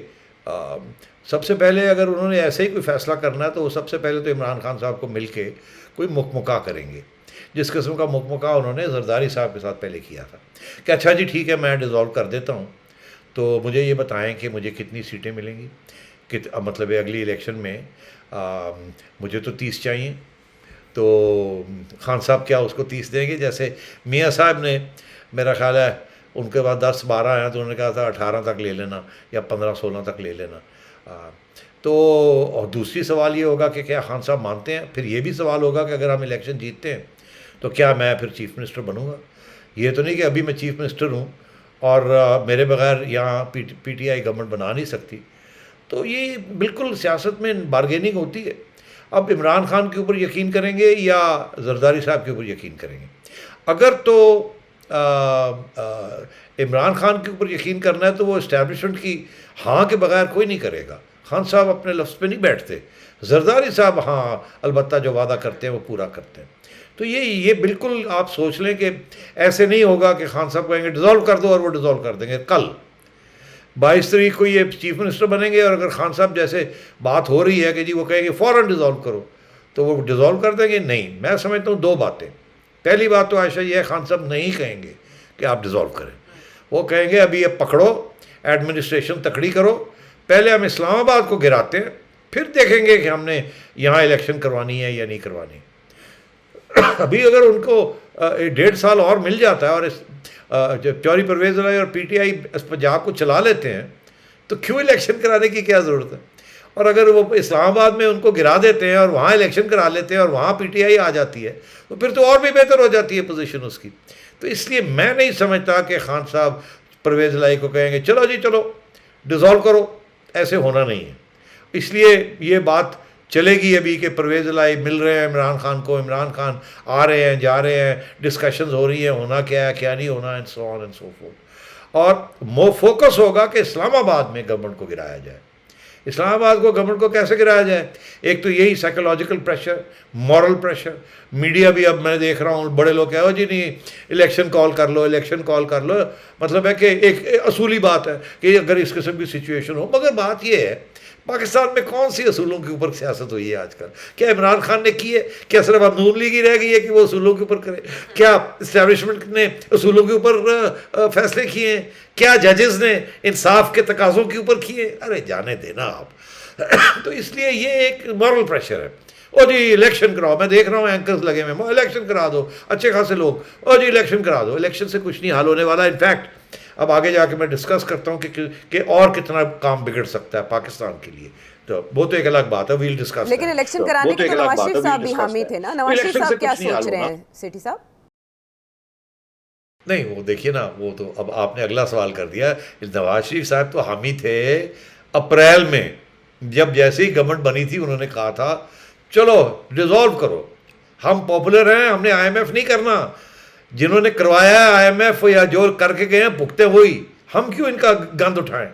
سب سے پہلے اگر انہوں نے ایسے ہی کوئی فیصلہ کرنا ہے تو وہ سب سے پہلے تو عمران خان صاحب کو مل کے کوئی مکمکا کریں گے, جس قسم کا مکمکا انہوں نے زرداری صاحب کے ساتھ پہلے کیا تھا کہ اچھا جی ٹھیک ہے میں ڈیزالو کر دیتا ہوں, تو مجھے یہ بتائیں کہ مجھے کتنی سیٹیں ملیں گی, مطلب اگلی الیکشن میں مجھے تو 30 چاہیے, تو خان صاحب کیا اس کو 30 دیں گے؟ جیسے میاں صاحب نے میرا خیال ہے ان کے بعد 10-12 ہیں تو انہوں نے کہا تھا 18 تک لے لینا یا 15-16 تک لے لینا. تو اور دوسری سوال یہ ہوگا کہ کیا خان صاحب مانتے ہیں, پھر یہ بھی سوال ہوگا کہ اگر ہم الیکشن جیتتے ہیں تو کیا میں پھر چیف منسٹر بنوں گا؟ یہ تو نہیں کہ ابھی میں چیف منسٹر ہوں اور میرے بغیر یہاں پی ٹی آئی گورنمنٹ بنا نہیں سکتی. تو یہ بالکل سیاست میں بارگیننگ ہوتی ہے. اب عمران خان کے اوپر یقین کریں گے یا زرداری صاحب کے اوپر یقین کریں گے؟ اگر تو عمران خان کے اوپر یقین کرنا ہے تو وہ اسٹیبلشمنٹ کی ہاں کے بغیر کوئی نہیں کرے گا. خان صاحب اپنے لفظ پہ نہیں بیٹھتے, زرداری صاحب ہاں البتہ جو وعدہ کرتے ہیں وہ پورا کرتے ہیں. تو یہ بالکل آپ سوچ لیں کہ ایسے نہیں ہوگا کہ خان صاحب کہیں گے ڈیزالو کر دو اور وہ ڈیزالو کر دیں گے. کل 22 تاریخ کو یہ چیف منسٹر بنیں گے اور اگر خان صاحب جیسے بات ہو رہی ہے کہ جی وہ کہیں گے فوراً ڈیزالو کرو تو وہ ڈیزالو کر دیں گے. نہیں, میں سمجھتا ہوں 2 باتیں. پہلی بات تو عائشہ یہ ہے خان صاحب نہیں کہیں گے کہ آپ ڈیزالو کریں, وہ کہیں گے ابھی یہ پکڑو, ایڈمنسٹریشن تکڑی کرو, پہلے ہم اسلام آباد کو گراتے ہیں پھر دیکھیں گے کہ ہم نے یہاں الیکشن کروانی ہے یا نہیں کروانی. ابھی اگر ان کو 1.5 سال اور مل جاتا ہے اور چوری پرویز الہی اور پی ٹی آئی پنجاب کو چلا لیتے ہیں تو کیوں الیکشن کرانے کی کیا ضرورت ہے؟ اور اگر وہ اسلام آباد میں ان کو گرا دیتے ہیں اور وہاں الیکشن کرا لیتے ہیں اور وہاں پی ٹی آئی آ جاتی ہے تو پھر تو اور بھی بہتر ہو جاتی ہے پوزیشن اس کی. تو اس لیے میں نہیں سمجھتا کہ خان صاحب پرویز الہی کو کہیں گے چلو جی چلو ڈیزالو کرو, ایسے ہونا نہیں ہے. اس لیے یہ بات چلے گی ابھی کہ پرویز الہی مل رہے ہیں عمران خان کو, عمران خان آ رہے ہیں جا رہے ہیں, ڈسکشنز ہو رہی ہیں ہونا کیا ہے کیا نہیں ہونا, and so on and so forth. اور فوکس ہوگا کہ اسلام آباد میں گورنمنٹ کو گرایا جائے. اسلام آباد کو گورنمنٹ کو کیسے گرایا جائے؟ ایک تو یہی psychological pressure, moral pressure. Media بھی اب میں دیکھ رہا ہوں بڑے لوگ کہہ جی نہیں الیکشن کال کر لو, الیکشن کال کر لو. مطلب ہے کہ ایک اصولی بات ہے کہ اگر اس قسم کی سچویشن ہو, مگر بات یہ ہے پاکستان میں کون سی اصولوں کے اوپر سیاست ہوئی ہے آج کل؟ کیا عمران خان نے کی ہے؟ کیا صرف اب نون لیگ ہی رہ گئی ہے کہ وہ اصولوں کے اوپر کرے؟ کیا اسٹیبلشمنٹ نے اصولوں کے اوپر فیصلے کیے ہیں؟ کیا ججز نے انصاف کے تقاضوں کے اوپر کیے؟ ارے جانے دینا آپ. تو اس لیے یہ ایک مورل پریشر ہے. او جی الیکشن کراؤ, میں دیکھ رہا ہوں اینکرز لگے ہوئے, الیکشن کرا دو, اچھے خاصے لوگ, او جی الیکشن کرا دو. الیکشن سے کچھ نہیں حل ہونے والا. انفیکٹ اب آگے جا کے میں ڈسکس کرتا ہوں کہ اور کتنا کام بگڑ سکتا ہے پاکستان کے لیے تو وہ تو ایک الگ بات ہے, ویل ڈسکس. لیکن الیکشن کرانے کے تو نواز شریف صاحب بھی حامی تھے نا. نواز شریف صاحب کیا سوچ رہے ہیں سیٹھی صاحب؟ نہیں وہ دیکھیے نا, وہ تو اب آپ نے اگلا سوال کر دیا. نواز شریف صاحب تو حامی تھے اپریل میں, جب جیسے ہی گورنمنٹ بنی تھی انہوں نے کہا تھا چلو ڈیزالو کرو, ہم پاپولر ہیں, ہم نے آئی ایم ایف نہیں کرنا. جنہوں نے کروایا ہے آئی ایم ایف یا جو کر کے گئے ہیں بھگتے وہی, ہم کیوں ان کا گند اٹھائیں.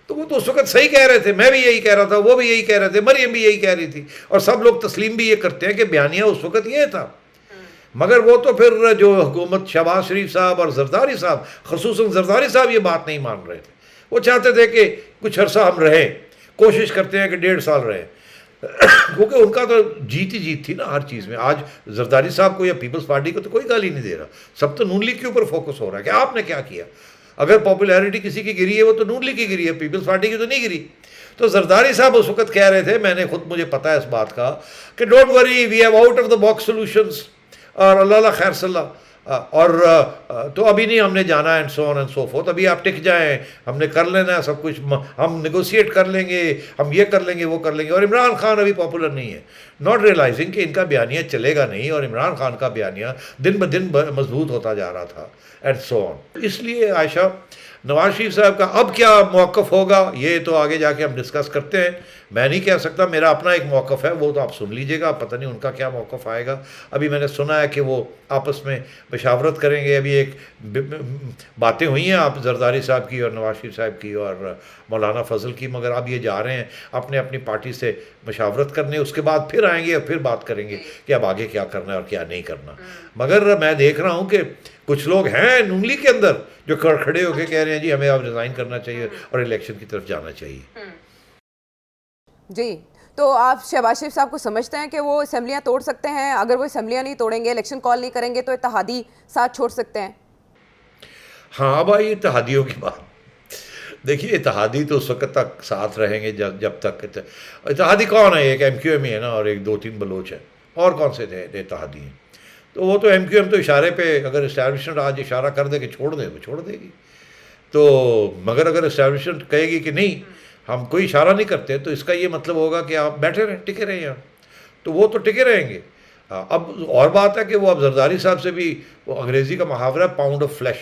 تو وہ تو اس وقت صحیح کہہ رہے تھے, میں بھی یہی کہہ رہا تھا, وہ بھی یہی کہہ رہے تھے, مریم بھی یہی کہہ رہی تھی, اور سب لوگ تسلیم بھی یہ کرتے ہیں کہ بیانیہ اس وقت یہ تھا. مگر وہ تو پھر جو حکومت شہباز شریف صاحب اور زرداری صاحب, خصوصاً زرداری صاحب یہ بات نہیں مان رہے تھے. وہ چاہتے تھے کہ کچھ عرصہ ہم رہیں, کوشش کرتے ہیں کہ 1.5 سال رہیں, کیونکہ ان کا تو جیت ہی جیت تھی نا ہر چیز میں. آج زرداری صاحب کو یا پیپلز پارٹی کو تو کوئی گالی نہیں دے رہا, سب تو نون لیگ کے اوپر فوکس ہو رہا ہے کہ آپ نے کیا کیا. اگر پاپولیرٹی کسی کی گری ہے وہ تو نون لیگ کی گری ہے, پیپلز پارٹی کی تو نہیں گری. تو زرداری صاحب اس وقت کہہ رہے تھے, میں نے خود, مجھے پتا ہے اس بات کا, کہ don't worry we have out of the box solutions, اور اللہ خیر صلی اللہ, اور تو ابھی نہیں ہم نے جانا and so on and so forth, ابھی آپ ٹک جائیں, ہم نے کر لینا ہے سب کچھ, ہم نیگوشیٹ کر لیں گے, ہم یہ کر لیں گے وہ کر لیں گے. اور عمران خان ابھی پاپولر نہیں ہے, ناٹ ریئلائزنگ کہ ان کا بیانیہ چلے گا نہیں, اور عمران خان کا بیانیہ دن بدن مضبوط ہوتا جا رہا تھا اینڈ سو آن. اس لیے عائشہ, نواز شریف صاحب کا اب کیا موقف ہوگا یہ تو آگے جا کے ہم ڈسکس کرتے ہیں. میں نہیں کہہ سکتا, میرا اپنا ایک موقف ہے, وہ تو آپ سن لیجئے گا, پتہ نہیں ان کا کیا موقف آئے گا. ابھی میں نے سنا ہے کہ وہ آپس میں مشاورت کریں گے. ابھی ایک باتیں ہوئی ہیں آپ زرداری صاحب کی اور نواز شریف صاحب کی اور مولانا فضل کی, مگر اب یہ جا رہے ہیں اپنے اپنی پارٹی سے مشاورت کرنے, اس کے بعد پھر آئیں گے اور پھر بات کریں گے کہ اب آگے کیا کرنا ہے اور کیا نہیں کرنا. مگر میں دیکھ رہا ہوں کہ کچھ لوگ ہیں نون لیگ کے اندر جو کھڑے ہو کے کہہ رہے ہیں جی ہمیں اب ریزائن کرنا چاہیے اور الیکشن کی طرف جانا چاہیے. جی, تو آپ شہباز شریف صاحب کو سمجھتے ہیں کہ وہ اسمبلیاں توڑ سکتے ہیں؟ اگر وہ اسمبلیاں نہیں توڑیں گے, الیکشن کال نہیں کریں گے, تو اتحادی ساتھ چھوڑ سکتے ہیں؟ ہاں بھائی, اتحادیوں کی بات دیکھیے, اتحادی تو اس وقت تک ساتھ رہیں گے جب تک. اتحادی کون ہے؟ ایک ایم کیو ایم ہی ہے نا, اور ایک 2-3 بلوچ ہیں, اور کون سے تھے اتحادی ہیں؟ تو وہ تو ایم کیو ایم تو اشارے پہ, اگر اسٹیبلشمنٹ آج اشارہ کر دے کہ چھوڑ دے, وہ چھوڑ دے گی. تو مگر اگر اسٹیبلشمنٹ کہے گی کہ نہیں ہم کوئی اشارہ نہیں کرتے, تو اس کا یہ مطلب ہوگا کہ آپ بیٹھے رہیں, ٹکے رہیں یہاں, تو وہ تو ٹکے رہیں گے. اب اور بات ہے کہ وہ اب زرداری صاحب سے بھی, وہ انگریزی کا محاورہ پاؤنڈ آف فلیش,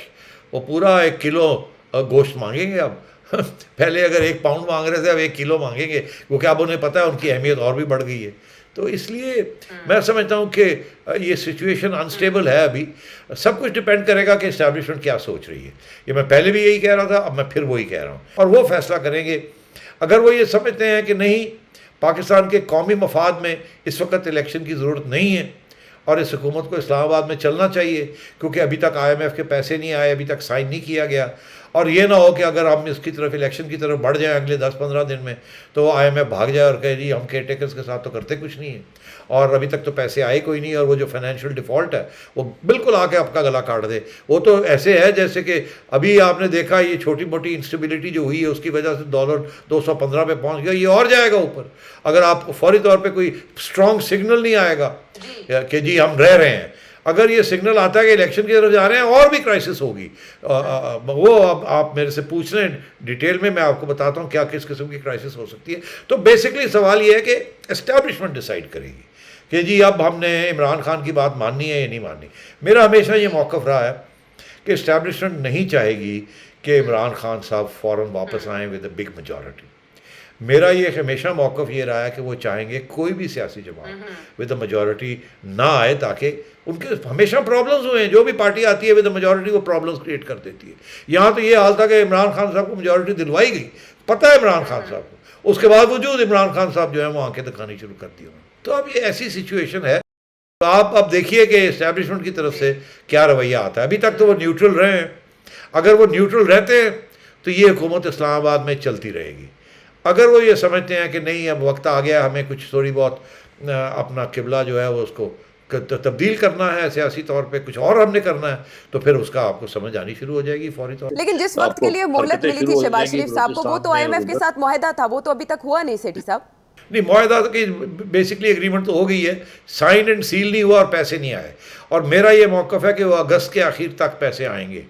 وہ پورا 1 کلو گوشت مانگیں گے اب. پہلے اگر 1 پاؤنڈ مانگ رہے تھے, اب 1 کلو مانگیں گے, کیونکہ اب انہیں پتہ ہے ان کی اہمیت اور بھی بڑھ گئی ہے. تو اس لیے میں سمجھتا ہوں کہ یہ سچویشن انسٹیبل ہے. ابھی سب کچھ ڈپینڈ کرے گا کہ اسٹیبلشمنٹ کیا سوچ رہی ہے. یہ میں پہلے بھی یہی کہہ رہا تھا, اب میں پھر وہی کہہ رہا ہوں, اور وہ فیصلہ کریں گے. اگر وہ یہ سمجھتے ہیں کہ نہیں, پاکستان کے قومی مفاد میں اس وقت الیکشن کی ضرورت نہیں ہے, اور اس حکومت کو اسلام آباد میں چلنا چاہیے, کیونکہ ابھی تک آئی ایم ایف کے پیسے نہیں آئے, ابھی تک سائن نہیں کیا گیا, اور یہ نہ ہو کہ اگر ہم اس کی طرف الیکشن کی طرف بڑھ جائیں اگلے 10-15 دن میں, تو وہ آئی ایم ایف بھاگ جائے اور کہے جی ہم کیئر ٹیکرز کے ساتھ تو کرتے کچھ نہیں ہے, اور ابھی تک تو پیسے آئے کوئی نہیں, اور وہ جو فائنینشیل ڈیفالٹ ہے وہ بالکل آ کے آپ کا گلا کاٹ دے. وہ تو ایسے ہے جیسے کہ ابھی آپ نے دیکھا یہ چھوٹی موٹی انسٹیبلٹی جو ہوئی ہے اس کی وجہ سے ڈالر 215 پہ پہنچ گیا, یہ اور جائے گا اوپر اگر آپ کو فوری طور پہ کوئی اسٹرانگ سگنل نہیں آئے گا کہ جی ہم رہ رہے ہیں. اگر یہ سگنل آتا ہے کہ الیکشن کی طرف جا رہے ہیں اور بھی کرائسس ہوگی. وہ اب آپ میرے سے پوچھ رہے ہیں ڈیٹیل میں آپ کو بتاتا ہوں کیا کس قسم کی کرائسس ہو سکتی ہے. تو بیسکلی سوال یہ ہے کہ اسٹیبلشمنٹ ڈیسائیڈ کرے گی کہ جی اب ہم نے عمران خان کی بات ماننی ہے یا نہیں ماننی. میرا ہمیشہ یہ موقف رہا ہے کہ اسٹیبلشمنٹ نہیں چاہے گی کہ عمران خان صاحب فوراً واپس آئیں ود اے بگ میجورٹی. میرا یہ ہمیشہ موقف یہ رہا ہے کہ وہ چاہیں گے کوئی بھی سیاسی جماعت ود اے میجورٹی نہ آئے, تاکہ ان کے ہمیشہ پرابلمز ہوئے ہیں. جو بھی پارٹی آتی ہے ود اے میجورٹی وہ پرابلمز کریٹ کر دیتی ہے. یہاں تو یہ حال تھا کہ عمران خان صاحب کو میجورٹی دلوائی گئی, پتہ ہے عمران خان صاحب کو, اس کے باوجود عمران خان صاحب جو ہے وہ آنکھیں دکھانی شروع کر دی. تو اب یہ ایسی سچویشن ہے. تو آپ اب دیکھیے کہ اسٹیبلشمنٹ کی طرف سے کیا رویہ آتا ہے. ابھی تک تو وہ نیوٹرل رہے ہیں. اگر وہ نیوٹرل رہتے ہیں تو یہ حکومت اسلام آباد میں چلتی رہے گی. اگر وہ یہ سمجھتے ہیں کہ نہیں اب وقت آ گیا ہمیں کچھ تھوڑی بہت اپنا قبلہ جو ہے وہ اس کو تبدیل کرنا ہے, سیاسی طور پہ کچھ اور ہم نے کرنا ہے, تو پھر اس کا آپ کو سمجھ آنی شروع ہو جائے گی فوری طور. لیکن جس وقت کے لیے مہلت ملی تھی شہباز شریف صاحب کو, وہ تو آئی ایم ایف کے ساتھ معاہدہ تھا, وہ تو ابھی تک ہوا نہیں سیٹھی صاحب. نہیں, معاہدہ کی بیسکلی ایگریمنٹ تو ہو گئی ہے, سائن اینڈ سیل نہیں ہوا اور پیسے نہیں آئے. اور میرا یہ موقف ہے کہ وہ اگست کے آخر تک پیسے آئیں گے.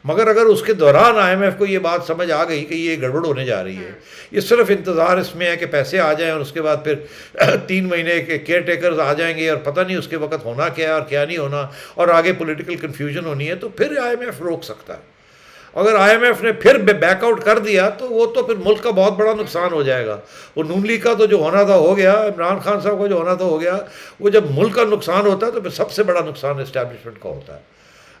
مگر اگر اس کے دوران IMF کو یہ بات سمجھ آ گئی کہ یہ گڑبڑ ہونے جا رہی ہے، یہ صرف انتظار اس میں ہے کہ پیسے آ جائیں اور اس کے بعد پھر 3 مہینے کے کیئر ٹیکرز آ جائیں گے اور پتہ نہیں اس کے وقت ہونا کیا ہے اور کیا نہیں ہونا، اور آگے پولیٹیکل کنفیوژن ہونی ہے، تو پھر IMF روک سکتا ہے. اگر IMF نے پھر بیک آؤٹ کر دیا تو وہ تو پھر ملک کا بہت بڑا نقصان ہو جائے گا. وہ نون لیگ کا تو جو ہونا تھا ہو گیا، عمران خان صاحب کا جو ہونا تھا ہو گیا. وہ جب ملک کا نقصان ہوتا ہے تو پھر سب سے بڑا نقصان اسٹیبلشمنٹ کا ہوتا ہے.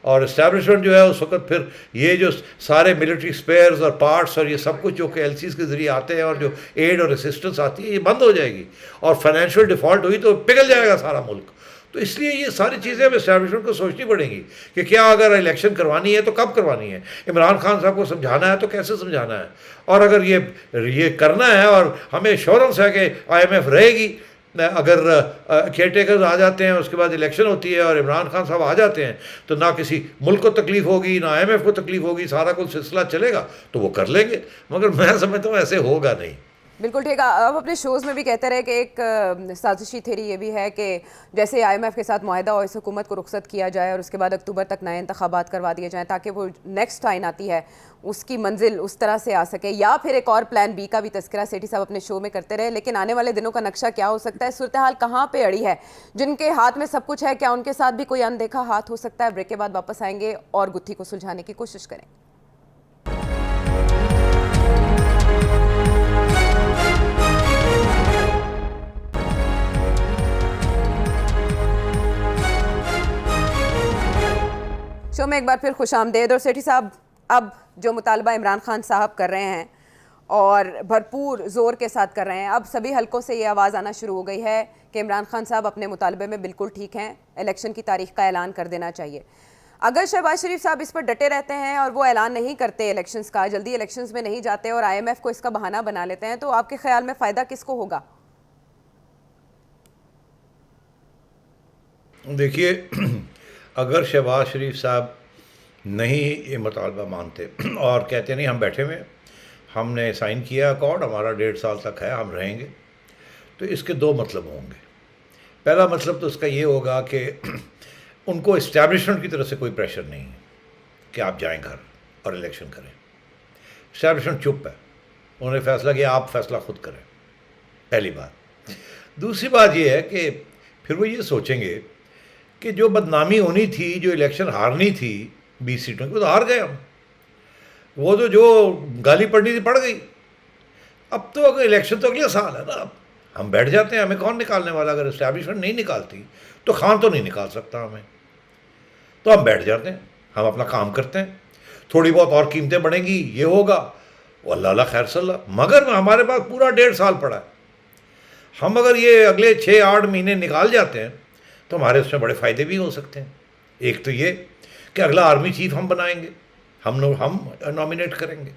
اور اسٹیبلشمنٹ جو ہے اس وقت پھر یہ جو سارے ملٹری اسپیئرز اور پارٹس اور یہ سب کچھ جو کہ LCs کے ذریعے آتے ہیں اور جو ایڈ اور اسسٹنس آتی ہے یہ بند ہو جائے گی، اور فائنینشیل ڈیفالٹ ہوئی تو پگھل جائے گا سارا ملک. تو اس لیے یہ ساری چیزیں اب اسٹیبلشمنٹ کو سوچنی پڑیں گی کہ کیا اگر الیکشن کروانی ہے تو کب کروانی ہے، عمران خان صاحب کو سمجھانا ہے تو کیسے سمجھانا ہے، اور اگر یہ کرنا ہے اور ہمیں ایشورنس ہے کہ IMF رہے گی. اگر کیئر ٹیکرز آ جاتے ہیں، اس کے بعد الیکشن ہوتی ہے اور عمران خان صاحب آ جاتے ہیں، تو نہ کسی ملک کو تکلیف ہوگی نہ IMF کو تکلیف ہوگی، سارا کچھ سلسلہ چلے گا تو وہ کر لیں گے. مگر میں سمجھتا ہوں ایسے ہوگا نہیں. بالکل ٹھیک ہے. اب اپنے شوز میں بھی کہتے رہے کہ ایک سازشی تھیری یہ بھی ہے کہ جیسے IMF کے ساتھ معاہدہ ہو اس حکومت کو رخصت کیا جائے اور اس کے بعد اکتوبر تک نئے انتخابات کروا دیے جائیں تاکہ وہ نیکسٹ ٹائم آتی ہے اس کی منزل اس طرح سے آ سکے. یا پھر ایک اور پلان B کا بھی تذکرہ سیٹھی صاحب اپنے شو میں کرتے رہے. لیکن آنے والے دنوں کا نقشہ کیا ہو سکتا ہے؟ صورتحال کہاں پہ اڑی ہے؟ جن کے ہاتھ میں سب کچھ ہے کیا ان کے ساتھ بھی کوئی اندیکھا ہاتھ ہو سکتا ہے؟ بریک کے بعد واپس آئیں گے اور گتھی کو سلجھانے کی کوشش کریں گے. شو میں ایک بار پھر خوش آمدید. اور سیٹھی صاحب اب جو مطالبہ عمران خان صاحب کر رہے ہیں اور بھرپور زور کے ساتھ کر رہے ہیں، اب سبھی حلقوں سے یہ آواز آنا شروع ہو گئی ہے کہ عمران خان صاحب اپنے مطالبے میں بالکل ٹھیک ہیں، الیکشن کی تاریخ کا اعلان کر دینا چاہیے. اگر شہباز شریف صاحب اس پر ڈٹے رہتے ہیں اور وہ اعلان نہیں کرتے الیکشنز کا، جلدی الیکشنز میں نہیں جاتے اور IMF کو اس کا بہانہ بنا لیتے ہیں، تو آپ کے خیال میں فائدہ کس کو ہوگا؟ دیکھیے، اگر شہباز شریف صاحب نہیں یہ مطالبہ مانتے اور کہتے نہیں ہم بیٹھے ہوئے، ہم نے سائن کیا اکارڈ، ہمارا 1.5 سال تک ہے، ہم رہیں گے، تو اس کے 2 مطلب ہوں گے. پہلا مطلب تو اس کا یہ ہوگا کہ ان کو اسٹیبلشمنٹ کی طرف سے کوئی پریشر نہیں ہے کہ آپ جائیں گھر اور الیکشن کریں. اسٹیبلشمنٹ چپ ہے، انہوں نے فیصلہ کیا، آپ فیصلہ خود کریں. پہلی بات. دوسری بات یہ ہے کہ پھر وہ یہ سوچیں گے کہ جو بدنامی ہونی تھی، جو الیکشن ہارنی تھی 20 سیٹوں کی، وہ تو ہار گئے ہم. وہ تو جو گالی پڑنی تھی پڑ گئی. اب تو اگر الیکشن تو اگلے سال ہے نا، اب ہم بیٹھ جاتے ہیں، ہمیں کون نکالنے والا؟ اگر اسٹیبلشمنٹ نہیں نکالتی تو خان تو نہیں نکال سکتا ہمیں، تو ہم بیٹھ جاتے ہیں، ہم اپنا کام کرتے ہیں، تھوڑی بہت اور قیمتیں بڑھیں گی، یہ ہوگا، وہ اللہ اللہ خیر صلی اللہ. مگر ہمارے پاس پورا 1.5 سال پڑا ہے. ہم اگر یہ اگلے 6-8 مہینے نکال جاتے ہیں تو ہمارے اس میں بڑے فائدے بھی ہو سکتے ہیں. ایک تو یہ کہ اگلا آرمی چیف ہم بنائیں گے، ہم نامینیٹ کریں گے،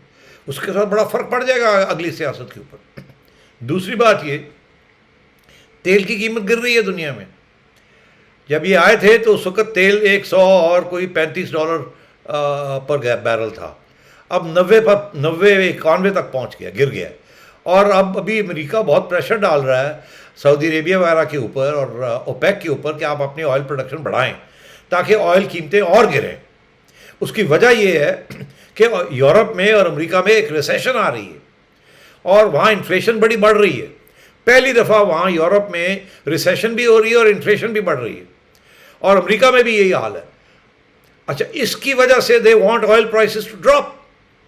اس کے ساتھ بڑا فرق پڑ جائے گا اگلی سیاست کے اوپر. دوسری بات یہ، تیل کی قیمت گر رہی ہے دنیا میں. جب یہ آئے تھے تو اس وقت تیل 100 اور کوئی $35 پر بیرل تھا. اب 90-91 تک پہنچ گیا، گر گیا. اور اب ابھی امریکہ بہت پریشر ڈال رہا ہے سعودی عربیہ وغیرہ کے اوپر اور اوپیک کے اوپر کہ آپ اپنی آئل پروڈکشن بڑھائیں تاکہ آئل قیمتیں اور گریں. اس کی وجہ یہ ہے کہ یورپ میں اور امریکہ میں ایک ریسیشن آ رہی ہے اور وہاں انفلیشن بڑی بڑھ رہی ہے. پہلی دفعہ وہاں یورپ میں ریسیشن بھی ہو رہی ہے اور انفلیشن بھی بڑھ رہی ہے، اور امریکہ میں بھی یہی حال ہے. اچھا، اس کی وجہ سے they want oil prices to drop,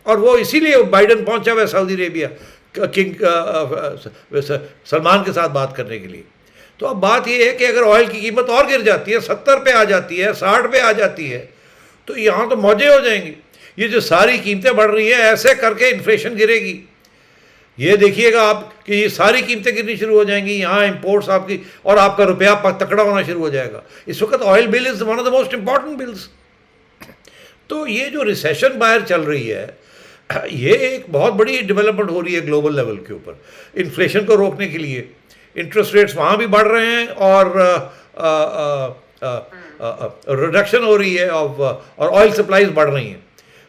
اور وہ اسی لیے بائیڈن پہنچا ہوا ہے سعودی عربیہ کنگ سلمان کے ساتھ بات کرنے کے لیے. تو اب بات یہ ہے کہ اگر آئل کی قیمت اور گر جاتی ہے، 70 پہ آ جاتی ہے، 60 پہ آ جاتی ہے، تو یہاں تو موجے ہو جائیں گی. یہ جو ساری قیمتیں بڑھ رہی ہیں، ایسے کر کے انفلیشن گرے گی. یہ دیکھیے گا آپ کہ یہ ساری قیمتیں گرنی شروع ہو جائیں گی، یہاں امپورٹس آپ کی، اور آپ کا روپیہ تکڑا ہونا شروع ہو جائے گا. اس وقت oil bill is one of the most important bills. تو یہ جو ریسیشن باہر چل رہی ہے، یہ ایک بہت بڑی ڈیولپمنٹ ہو رہی ہے گلوبل لیول کے اوپر. انفلیشن کو روکنے کے لیے انٹرسٹ ریٹس وہاں بھی بڑھ رہے ہیں اور ریڈکشن ہو رہی ہے اور آئل سپلائیز بڑھ رہی ہیں.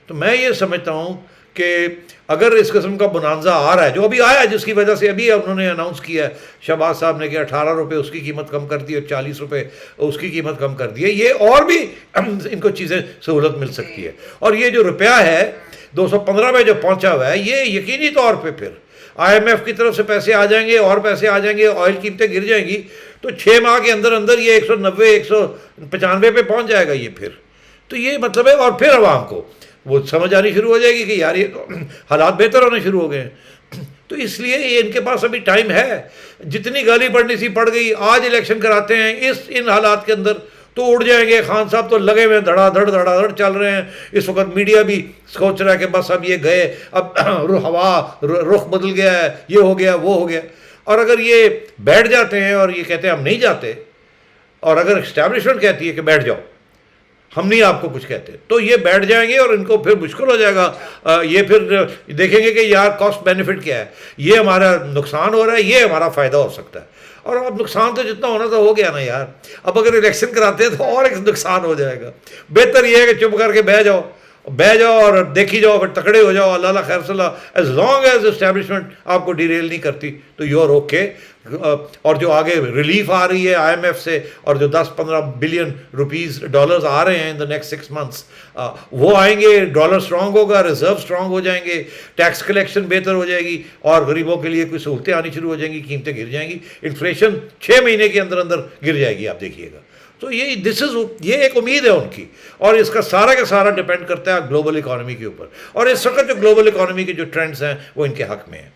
تو میں یہ سمجھتا ہوں کہ اگر اس قسم کا بنانزا آ رہا ہے جو ابھی آیا ہے، جس کی وجہ سے ابھی انہوں نے اناؤنس کیا ہے شہباز صاحب نے کہ 18 روپے اس کی قیمت کم کر دی اور 40 روپے اس کی قیمت کم کر دی ہے، یہ اور بھی ان کو چیزیں سہولت مل سکتی ہے. اور یہ جو روپیہ ہے 215 پہ جو پہنچا ہوا ہے، یہ یقینی طور پہ پھر آئی ایم ایف کی طرف سے پیسے آ جائیں گے اور پیسے آ جائیں گے، آئل قیمتیں گر جائیں گی، تو 6 ماہ کے اندر اندر یہ 190 195 پہ پہنچ جائے گا یہ پھر. تو یہ مطلب ہے، اور پھر عوام کو وہ سمجھ آنی شروع ہو جائے گی کہ یار یہ تو حالات بہتر ہونے شروع ہو گئے ہیں. تو اس لیے یہ ان کے پاس ابھی ٹائم ہے، جتنی گالی پڑنی سی پڑ گئی، آج الیکشن کراتے ہیں ان حالات کے اندر تو اڑ جائیں گے. خان صاحب تو لگے ہوئے دھڑا دھڑ چل رہے ہیں. اس وقت میڈیا بھی سوچ رہا ہے کہ بس اب یہ گئے، اب ہوا رخ بدل گیا ہے، یہ ہو گیا وہ ہو گیا. اور اگر یہ بیٹھ جاتے ہیں اور یہ کہتے ہیں ہم نہیں جاتے، اور اگر اسٹیبلشمنٹ کہتی ہے کہ بیٹھ جاؤ ہم نہیں آپ کو کچھ کہتے، تو یہ بیٹھ جائیں گے اور ان کو پھر مشکل ہو جائے گا. یہ پھر دیکھیں گے کہ یار کاسٹ بینیفٹ کیا ہے، یہ ہمارا نقصان ہو رہا ہے، یہ ہمارا فائدہ ہو سکتا ہے. اور اب نقصان تو جتنا ہونا تھا ہو گیا نا یار. اب اگر الیکشن کراتے ہیں تو اور ایک نقصان ہو جائے گا. بہتر یہ ہے کہ چپ کر کے بہ جاؤ اور دیکھی جاؤ، پھر تکڑے ہو جاؤ. اللہ خیر صلی اللہ، ایز لانگ ایز اسٹیبلشمنٹ آپ کو ڈیریل نہیں کرتی تو یو آر اوکے. اور جو آگے ریلیف آ رہی ہے آئی ایم ایف سے، اور جو 10-15 بلین ڈالرز آ رہے ہیں ان دا نیکسٹ 6 months، وہ آئیں گے، ڈالر اسٹرانگ ہوگا، ریزرو اسٹرانگ ہو جائیں گے، ٹیکس کلیکشن بہتر ہو جائے گی، اور غریبوں کے لیے کوئی سہولتیں آنی شروع ہو جائیں گی، قیمتیں گر جائیں گی. انفلیشن 6 مہینے کے اندر اندر گر جائے گی، آپ دیکھیے گا. تو یہ ایک امید ہے ان کی، اور اس کا سارا ڈپینڈ کرتا ہے گلوبل اکانومی کے اوپر. اور اس وقت جو گلوبل اکانومی کے جو ٹرینڈز ہیں وہ ان کے حق میں ہیں.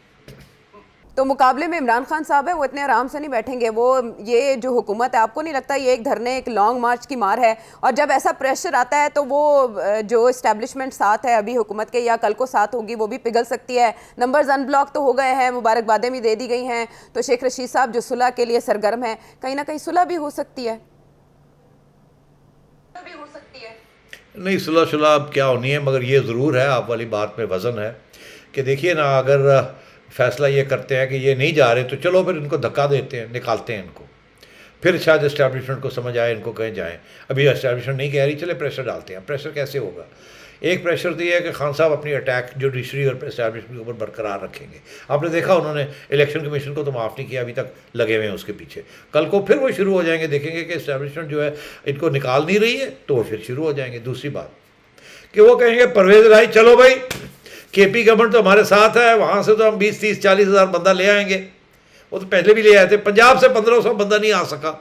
تو مقابلے میں عمران خان صاحب ہے وہ اتنے آرام سے نہیں بیٹھیں گے. وہ یہ جو حکومت ہے، آپ کو نہیں لگتا یہ ایک دھرنے، ایک لانگ مارچ کی مار ہے؟ اور جب ایسا پریشر آتا ہے تو وہ جو اسٹیبلشمنٹ ساتھ ہے ابھی حکومت کے یا کل کو ساتھ ہوگی وہ بھی پگھل سکتی ہے. نمبرز ان بلاک تو ہو گئے ہیں، مبارکبادیں بھی دے دی گئی ہیں، تو شیخ رشید صاحب جو صلح کے لیے سرگرم ہیں، کہیں نہ کہیں صلح بھی ہو سکتی ہے. نہیں، صلح اب کیا ہونی ہے، مگر یہ ضرور ہے، آپ والی بات میں وزن ہے کہ دیکھیے نا، اگر فیصلہ یہ کرتے ہیں کہ یہ نہیں جا رہے تو چلو پھر ان کو دھکا دیتے ہیں، نکالتے ہیں ان کو. پھر شاید اسٹیبلشمنٹ کو سمجھ آئے، ان کو کہیں جائیں. ابھی اسٹیبلشمنٹ نہیں کہہ رہی، چلے پریشر ڈالتے ہیں. پریشر کیسے ہوگا؟ ایک پریشر تو یہ ہے کہ خان صاحب اپنی اٹیک جوڈیشری اور اسٹیبلشمنٹ کے اوپر برقرار رکھیں گے. آپ نے دیکھا انہوں نے الیکشن کمیشن کو تو معاف نہیں کیا، ابھی تک لگے ہوئے ہیں اس کے پیچھے. کل کو پھر وہ شروع ہو جائیں گے، دیکھیں گے کہ اسٹیبلشمنٹ جو ہے ان کو نکال نہیں رہی ہے، تو وہ پھر شروع ہو جائیں گے. دوسری بات کہ وہ کہیں گے پرویز الہی چلو بھائی، کے پی گورنمنٹ تو ہمارے ساتھ ہے، وہاں سے تو ہم 20-30-40 ہزار بندہ لے آئیں گے. وہ تو پہلے بھی لے آئے تھے. پنجاب سے 1500 بندہ نہیں آ سکا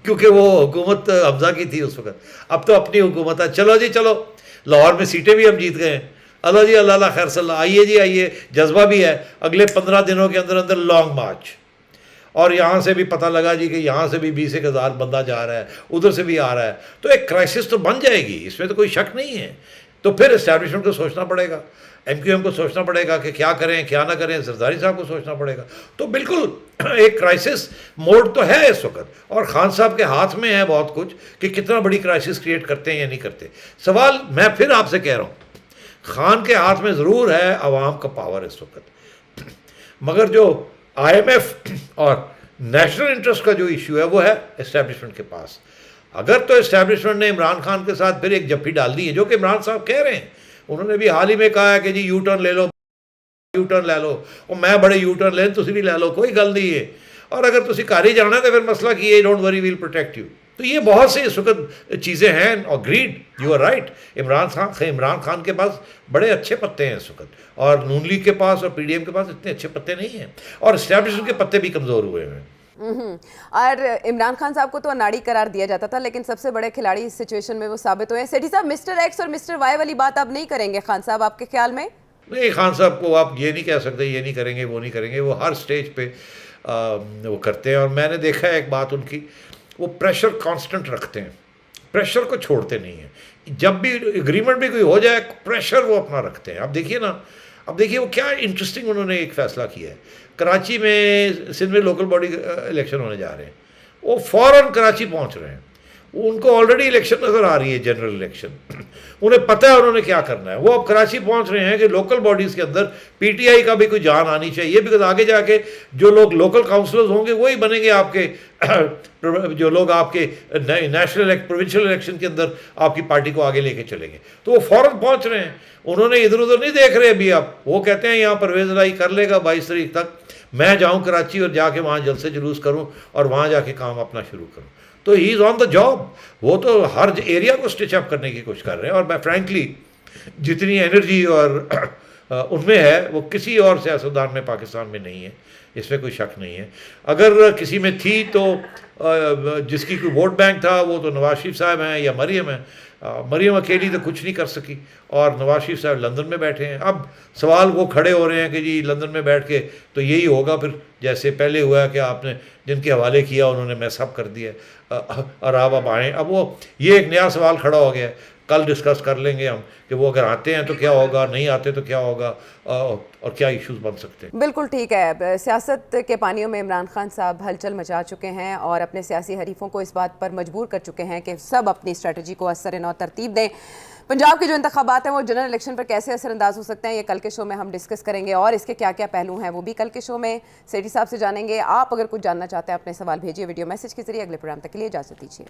کیونکہ وہ حکومت حمزہ کی تھی اس وقت. اب تو اپنی حکومت ہے، چلو جی چلو، لاہور میں سیٹیں بھی ہم جیت گئے ہیں. اللہ جی اللہ خیر صلی اللہ، آئیے جی آئیے، جذبہ بھی ہے. اگلے 15 دنوں کے اندر اندر لانگ مارچ. اور یہاں سے بھی پتہ لگا جی کہ یہاں سے بھی 20,000 بندہ جا رہا ہے، ادھر سے بھی آ رہا ہے، تو ایک کرائسس تو بن جائے گی، اس میں تو کوئی شک نہیں ہے. تو پھر اسٹیبلشمنٹ کو سوچنا پڑے گا، ایم کیو ایم کو سوچنا پڑے گا کہ کیا کریں کیا نہ کریں، زرداری صاحب کو سوچنا پڑے گا. تو بالکل ایک کرائسس موڈ تو ہے اس وقت، اور خان صاحب کے ہاتھ میں ہے بہت کچھ کہ کتنا بڑی کرائسس کریٹ کرتے ہیں یا نہیں کرتے. سوال میں پھر آپ سے کہہ رہا ہوں، خان کے ہاتھ میں ضرور ہے عوام کا پاور اس وقت، مگر جو آئی ایم ایف اور نیشنل انٹرسٹ کا جو ایشو ہے وہ ہے اسٹیبلشمنٹ کے پاس. اگر تو اسٹیبلشمنٹ نے عمران خان کے ساتھ پھر ایک جفی ڈال دی ہے، جو کہ عمران صاحب کہہ رہے ہیں، انہوں نے بھی حال ہی میں کہا ہے کہ جی یو ٹرن لے لو، یو ٹرن لے لو، اور میں بڑے یو ٹرن لیں، تسی بھی لے لو، کوئی گل نہیں ہے، اور اگر تسی گھر ہی جانا ہے تو پھر مسئلہ کی ہے، don't worry well protect you. تو یہ بہت سی اس وقت چیزیں ہیں. اور grade, you are right, Imran Khan کے پاس بڑے اچھے پتے ہیں اس وقت، اور نون لیگ کے پاس اور پی ڈی ایم کے پاس اتنے اچھے پتے نہیں ہیں، اور اسٹیبلشمنٹ کے پتے بھی کمزور ہوئے ہیں. اور عمران خان صاحب کو تو اناڑی قرار دیا جاتا تھا، لیکن سب سے بڑے کھلاڑی اس سچویشن میں وہ ثابت ہوئے ہیں. سیٹھی صاحب، مسٹر ایکس اور مسٹر وائی والی بات آپ نہیں کریں گے خان صاحب آپ کے خیال میں؟ نہیں، خان صاحب کو آپ یہ نہیں کہہ سکتے یہ نہیں کریں گے وہ نہیں کریں گے، وہ ہر سٹیج پہ وہ کرتے ہیں. اور میں نے دیکھا ہے ایک بات ان کی، وہ پریشر کانسٹنٹ رکھتے ہیں، پریشر کو چھوڑتے نہیں ہیں. جب بھی اگریمنٹ بھی کوئی ہو جائے پریشر وہ اپنا رکھتے ہیں. اب دیکھیے نا، اب دیکھیے وہ کیا انٹرسٹنگ انہوں نے ایک فیصلہ کیا ہے. کراچی میں سندھ میں لوکل باڈی الیکشن ہونے جا رہے ہیں، وہ فوراً کراچی پہنچ رہے ہیں، ان کو آلریڈی الیکشن نظر آ رہی ہے، جنرل الیکشن، انہیں پتہ ہے انہوں نے کیا کرنا ہے. وہ اب کراچی پہنچ رہے ہیں کہ لوکل باڈیز کے اندر پی ٹی آئی کا بھی کوئی جان آنی چاہیے، بیکاز آگے جا کے جو لوگ لوکل کاؤنسلرز ہوں گے وہی بنیں گے آپ کے جو لوگ آپ کے نیشنل پروونشل الیکشن کے اندر آپ کی پارٹی کو آگے لے کے چلیں گے. تو وہ فوراً پہنچ رہے ہیں، انہوں نے ادھر ادھر نہیں دیکھ رہے ابھی. اب وہ کہتے ہیں یہاں پرویز الہی کر لے گا 22 تاریخ تک، میں جاؤں کراچی اور جا کے وہاں جلسے جلوس کروں اور وہاں جا کے کام اپنا شروع کروں. تو ہی از آن دا جاب. وہ تو ہر ایریا کو اسٹچ اپ کرنے کی کوشش کر رہے ہیں، اور میں فرینکلی جتنی انرجی اور ان میں ہے وہ کسی اور سیاستدان میں پاکستان میں نہیں ہے، اس میں کوئی شک نہیں ہے. اگر کسی میں تھی تو جس کی کوئی ووٹ بینک تھا وہ تو نواز شریف صاحب ہیں یا مریم ہیں. مریم اکیلی تو کچھ نہیں کر سکی، اور نواز شریف صاحب لندن میں بیٹھے ہیں. اب سوال وہ کھڑے ہو رہے ہیں کہ جی لندن میں بیٹھ کے تو یہی ہوگا پھر جیسے پہلے ہوا ہے کہ آپ نے جن کے حوالے کیا انہوں نے میس اپ کر دیا اور اب آئیں. اب وہ یہ ایک نیا سوال کھڑا ہو گیا ہے، کل ڈسکس کر لیں گے ہم کہ وہ اگر آتے ہیں تو کیا ہوگا، نہیں آتے تو کیا ہوگا، اور کیا ایشوز بن سکتے ہیں. بالکل ٹھیک ہے. سیاست کے پانیوں میں عمران خان صاحب ہلچل مچا چکے ہیں اور اپنے سیاسی حریفوں کو اس بات پر مجبور کر چکے ہیں کہ سب اپنی اسٹریٹجی کو اثر نو ترتیب دیں. پنجاب کے جو انتخابات ہیں وہ جنرل الیکشن پر کیسے اثر انداز ہو سکتے ہیں، یہ کل کے شو میں ہم ڈسکس کریں گے، اور اس کے کیا کیا پہلو ہیں وہ بھی کل کے شو میں سیٹھی صاحب سے جانیں گے. آپ اگر کچھ جاننا چاہتے ہیں اپنے سوال بھیجیے ویڈیو میسج کے ذریعے. اگلے پروگرام تک کے لیے اجازت دیجیے.